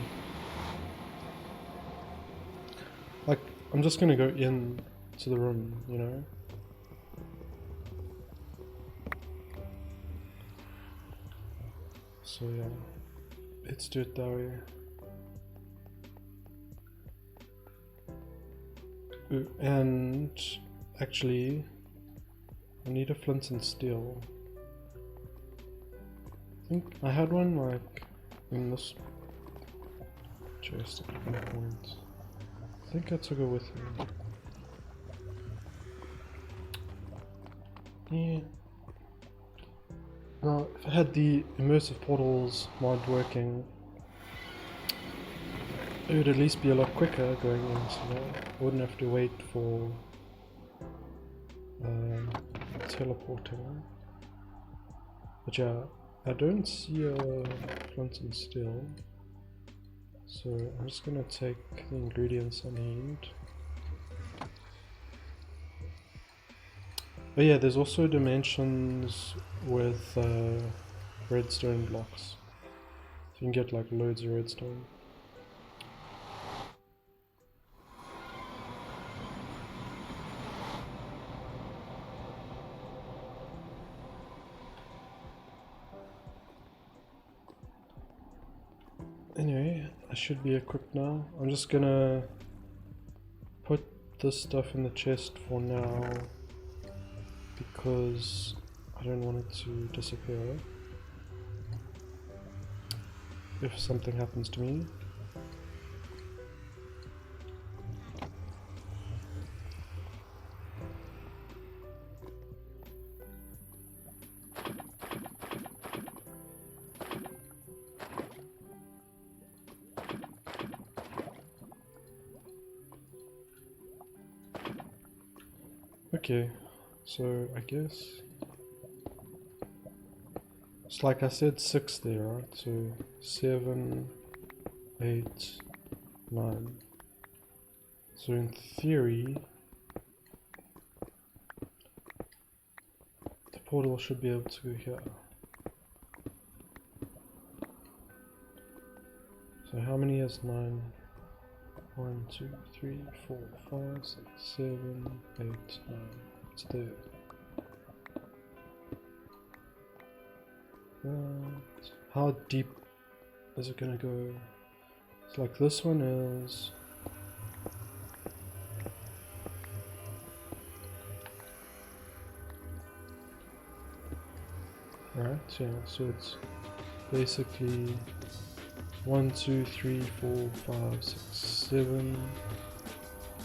Like, I'm just gonna go in to the room, you know? So yeah, let's do it that way. Ooh, and actually, I need a flint and steel. I think I had one like in this chest at one point. I think I took it with me. Yeah. Now, if I had the immersive portals mod working, it would at least be a lot quicker going in, so I wouldn't have to wait for teleporting. But yeah, I don't see a flint and steel, so I'm just gonna take the ingredients I need. Oh yeah, there's also dimensions with redstone blocks. So you can get like loads of redstone. Anyway, I should be equipped now. I'm just gonna put this stuff in the chest for now because I don't want it to disappear if something happens to me. Okay, so I guess it's like I said 6 there, right? So 7, 8, 9. So in theory, the portal should be able to go here. So how many is 9? 1, 2, 3, 4, 5, 6, 7, 8, 9. It's there. How deep is it gonna go? It's like this one is. Right, yeah, so it's basically 1, 2, 3, 4, 5, 6, 7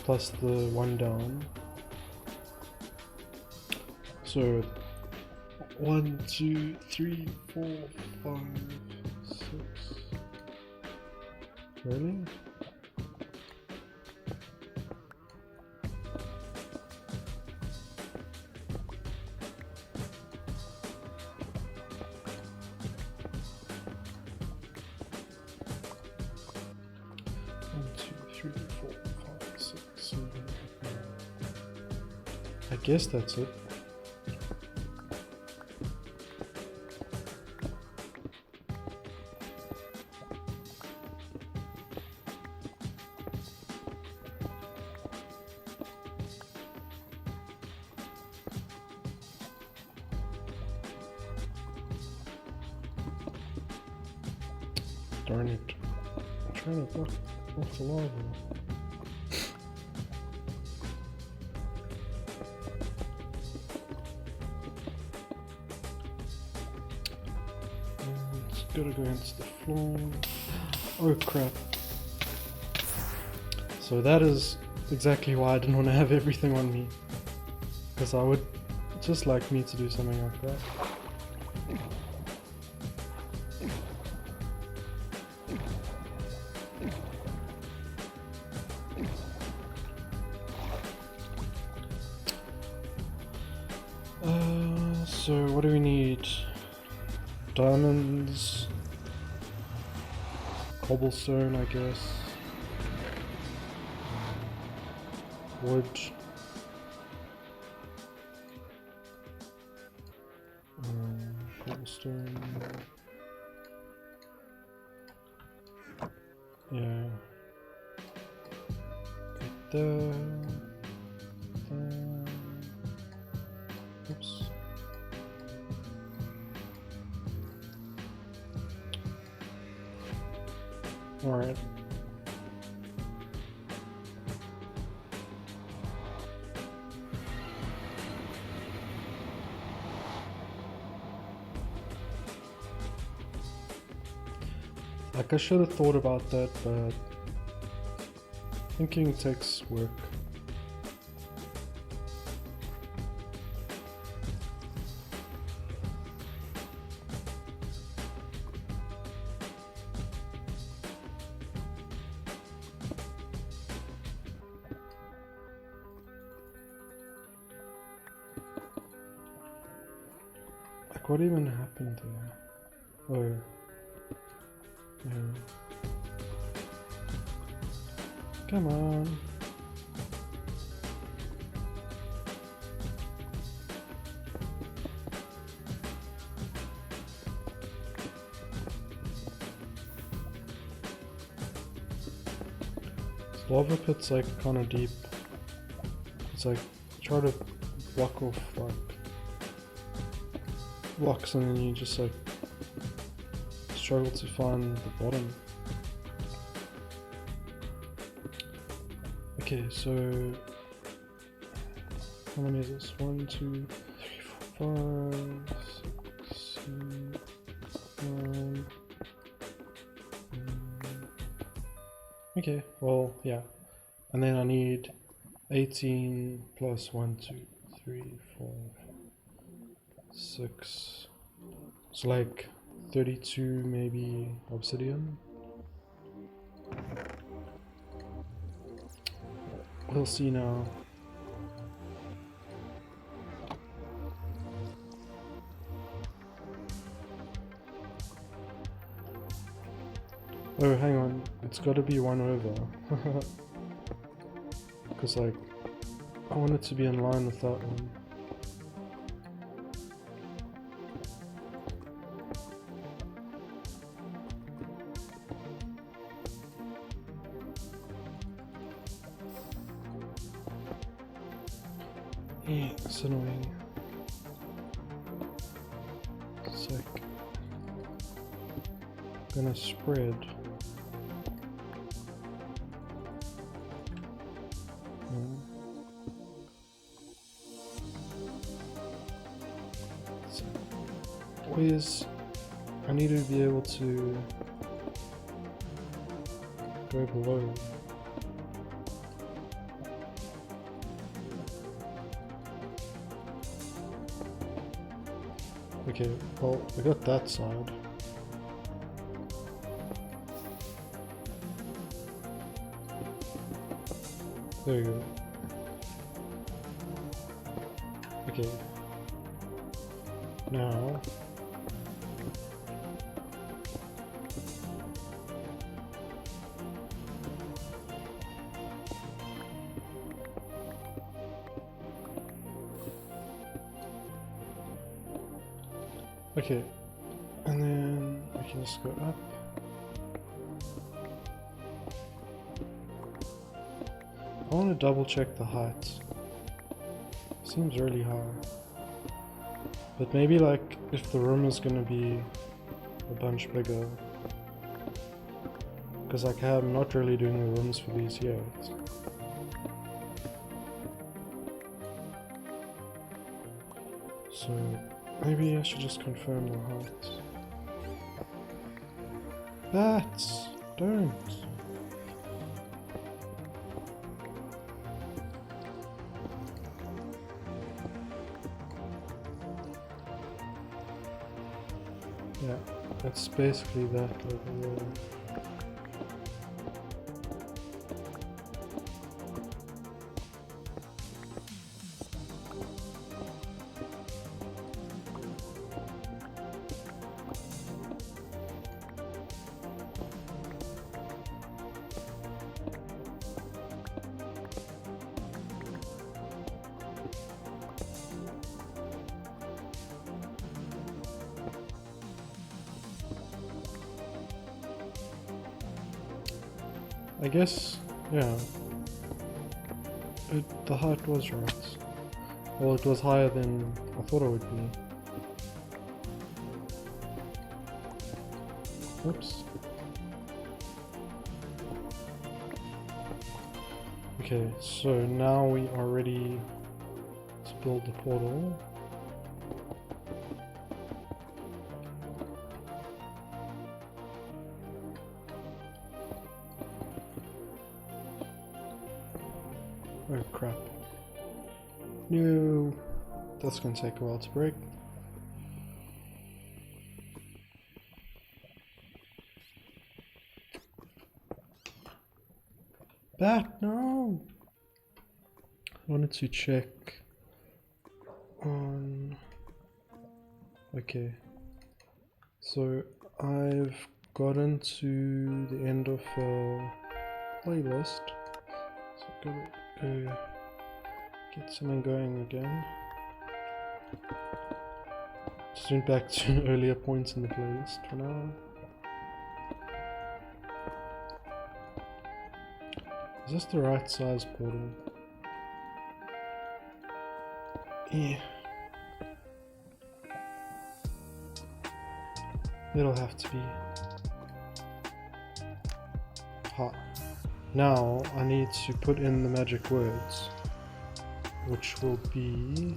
plus the one down. So 1, 2, 3, 4, 5, 6. Really? I guess that's it. Darn it. trying to block off the lava. It's gotta go into the floor. Oh crap. So that is exactly why I didn't want to have everything on me. Because I would just like me to do something like that. So what do we need? Diamonds, cobblestone, I guess, wood, cobblestone, yeah, there, oops. Alright. Like, I should have thought about that, but thinking takes work. Like, what even happened there? Oh. Yeah. Come on. This lava pit's like kind of deep. It's like try to block off like blocks and then you just like struggle to find the bottom. Okay, so how many is this? 1, 2, 3, 4, 5, 6, 7, 9. Okay, well, yeah. And then I need 18 plus 1, 2, 3, 4, 6. It's like 32 maybe obsidian. We'll see now. Oh, hang on. It's got to be 1 over. Because, like, I want it to be in line with that one. Yeah, it's annoying. It's like gonna spread. So always, I need to be able to go below. Okay, well, I got that side. There you go. Okay. Now... Okay, and then we can just go up. I want to double check the height. Seems really high. But maybe like if the room is going to be a bunch bigger. Because like I'm not really doing the rooms for these yet. So maybe I should just confirm the height. Bats! Don't! Yeah, that's basically that level there. I guess, yeah, the height was right. Well, it was higher than I thought it would be. Oops. Okay, so now we are ready to build the portal. Oh crap. No, that's gonna take a while to break. Bat, no! I wanted to check on... Okay. So I've gotten to the end of a playlist. So gotta go get something going again. Just went back to earlier points in the playlist for now. Is this the right size portal? Yeah. It'll have to be. Ha. Now I need to put in the magic words, which will be...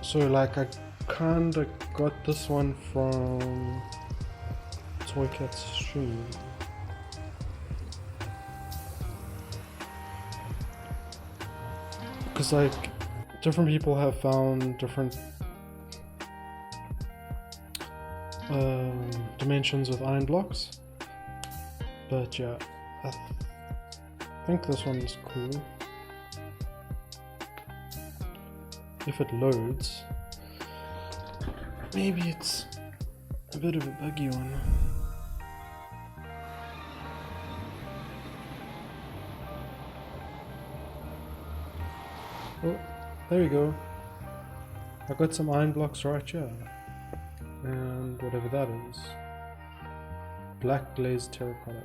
So like I kinda got this one from Toycat's stream. Because like different people have found different dimensions with iron blocks, but yeah, I think this one's cool. If it loads, maybe it's a bit of a buggy one. Oh, there we go. I got some iron blocks right here. And whatever that is. Black glazed terracotta.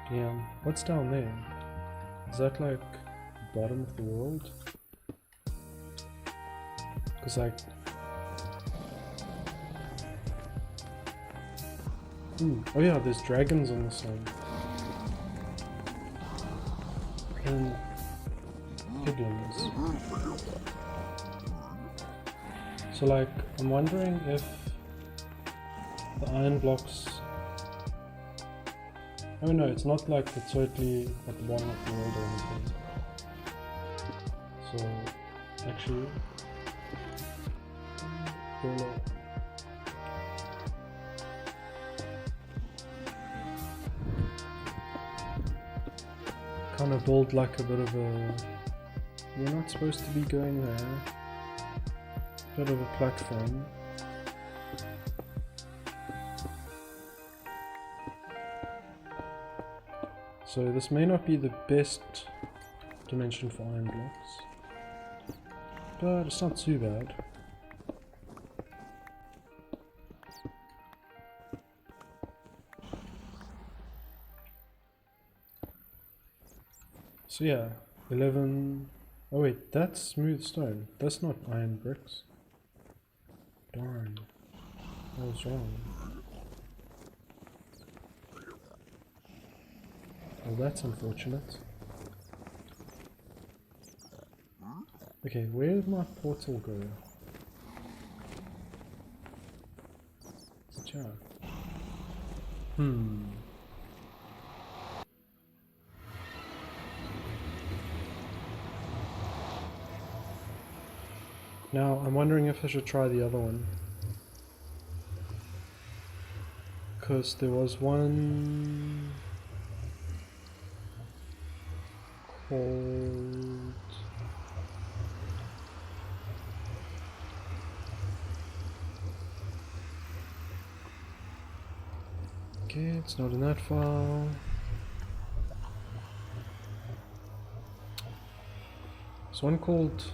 Damn, what's down there? Is that like the bottom of the world? Cause like... Ooh, oh yeah, there's dragons on the side. And piglins. So like, I'm wondering if the iron blocks... Oh no, it's not like it's totally at the bottom of the world or anything. So, actually... Kind of build like a bit of a... You're not supposed to be going there. Bit of a platform. So this may not be the best dimension for iron blocks, but it's not too bad. So yeah, 11... Oh wait, that's smooth stone. That's not iron bricks. darn. What was wrong? Well, that's unfortunate. Okay, where did my portal go? Is it here? Now, I'm wondering if I should try the other one. Because there was one called... Okay, it's not in that file. There's one called...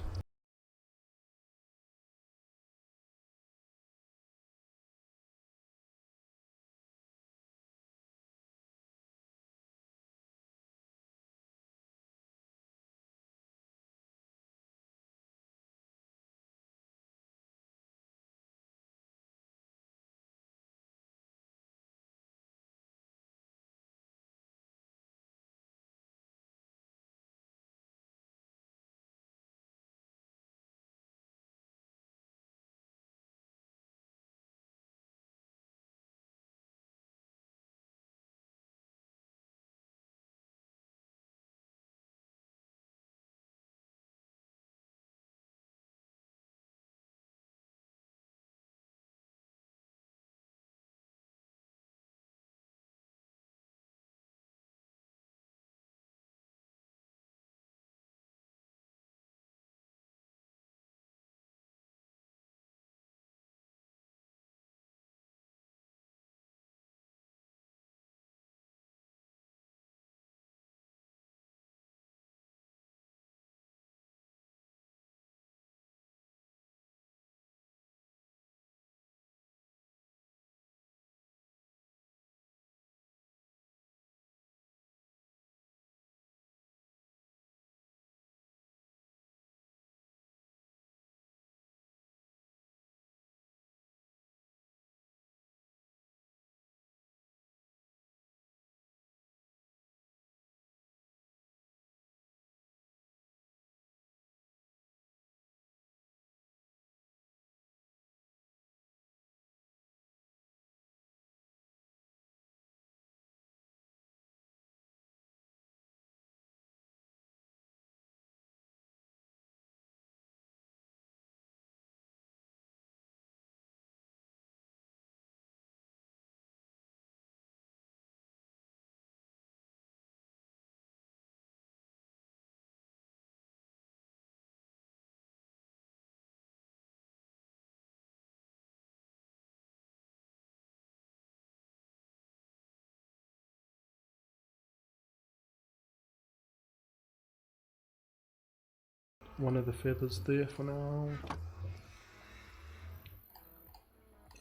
one of the feathers there for now.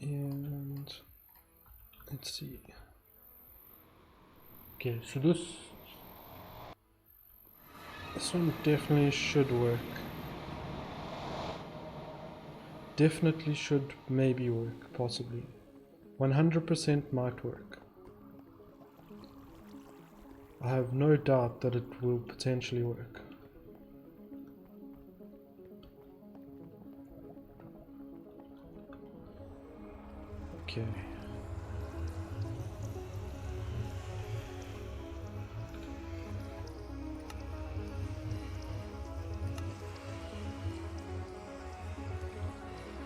And let's see. Okay, so this one definitely should work. Definitely should maybe work, possibly. 100% might work. I have no doubt that it will potentially work. Okay.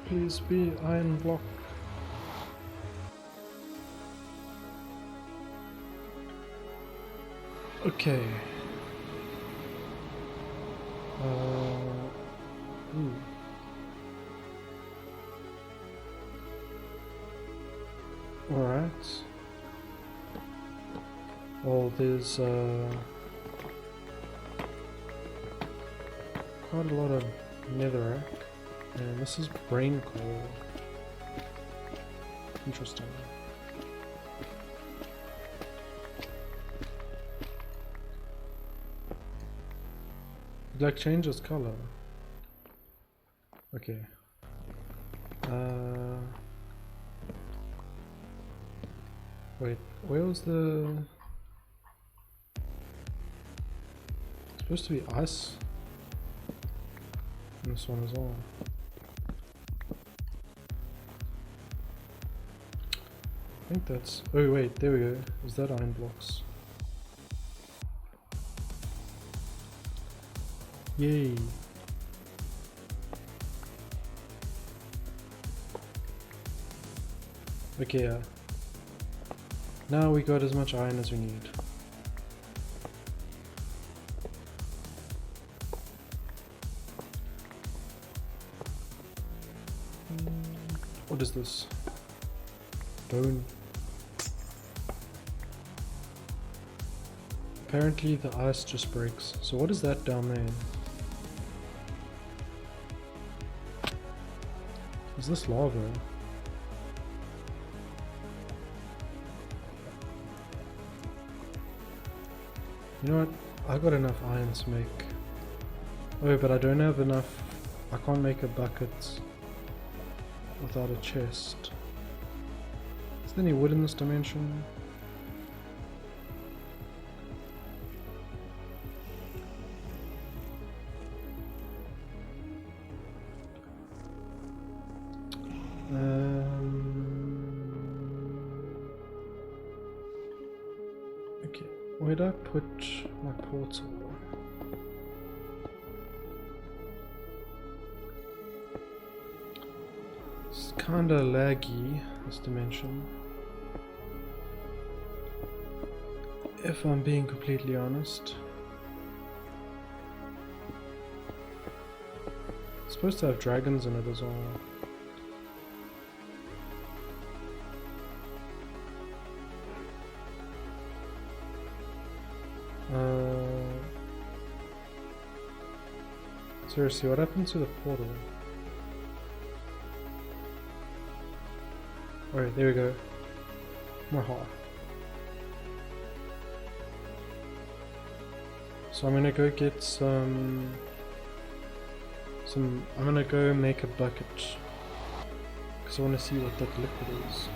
Please be iron block. Okay. Alright. Well, there's quite a lot of netherrack, and this is brain core. Interesting. It like changes color. Okay. Wait, where was the... It's supposed to be ice in this one as well. I think that's... Oh wait, there we go. Is that iron blocks? Yay! Okay, yeah. Now we got as much iron as we need. What is this? Bone. Apparently the ice just breaks. So what is that down there? Is this lava? You know what? I got enough iron to make... Oh, but I don't have enough... I can't make a bucket without a chest. Is there any wood in this dimension? Okay, where'd I put my portal? It's kinda laggy, this dimension. If I'm being completely honest. It's supposed to have dragons in it as well. Seriously, what happened to the portal? Alright, there we go. More hall. So I'm gonna go get some... I'm gonna go make a bucket. Because I want to see what that liquid is.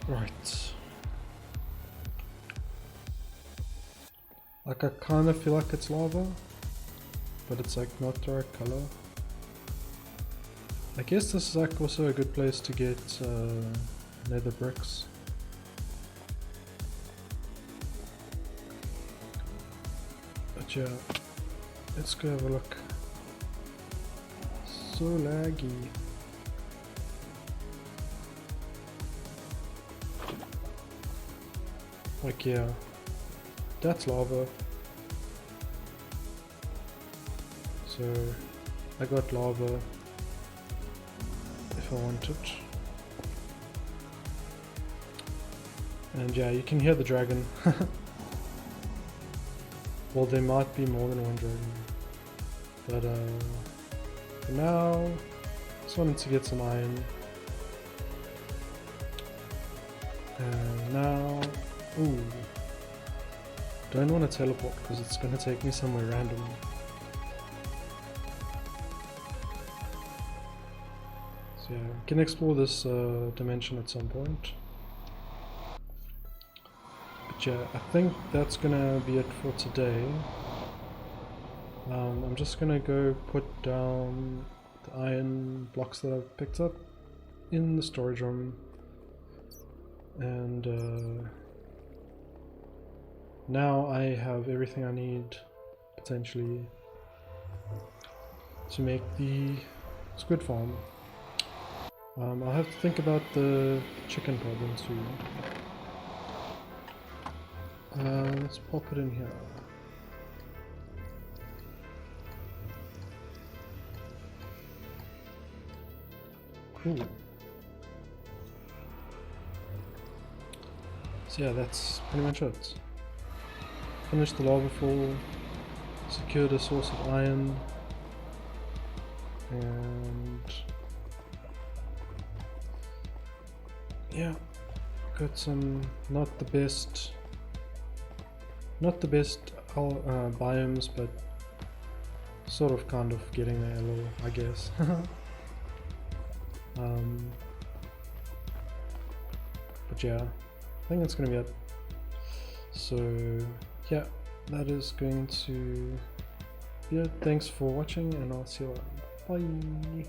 Right. Like I kind of feel like it's lava, but it's like not the right color. I guess this is like also a good place to get nether bricks. But yeah, let's go have a look. So laggy. Like yeah, that's lava. So I got lava if I want it. And yeah, you can hear the dragon. Well, there might be more than one dragon. But for now, just wanted to get some iron. And now, ooh, don't want to teleport because it's going to take me somewhere random. So yeah, we can explore this dimension at some point. But yeah, I think that's going to be it for today. I'm just going to go put down the iron blocks that I've picked up in the storage room. And now I have everything I need, potentially, to make the squid farm. I'll have to think about the chicken problem too. Let's pop it in here. Cool. So yeah, that's pretty much it. Finished the lava fall, secured a source of iron, and yeah, got some not the best biomes, but sort of kind of getting there a little, I guess. But yeah, I think that's gonna be it. So yeah, that is going to be it. Thanks for watching, and I'll see you around. Bye.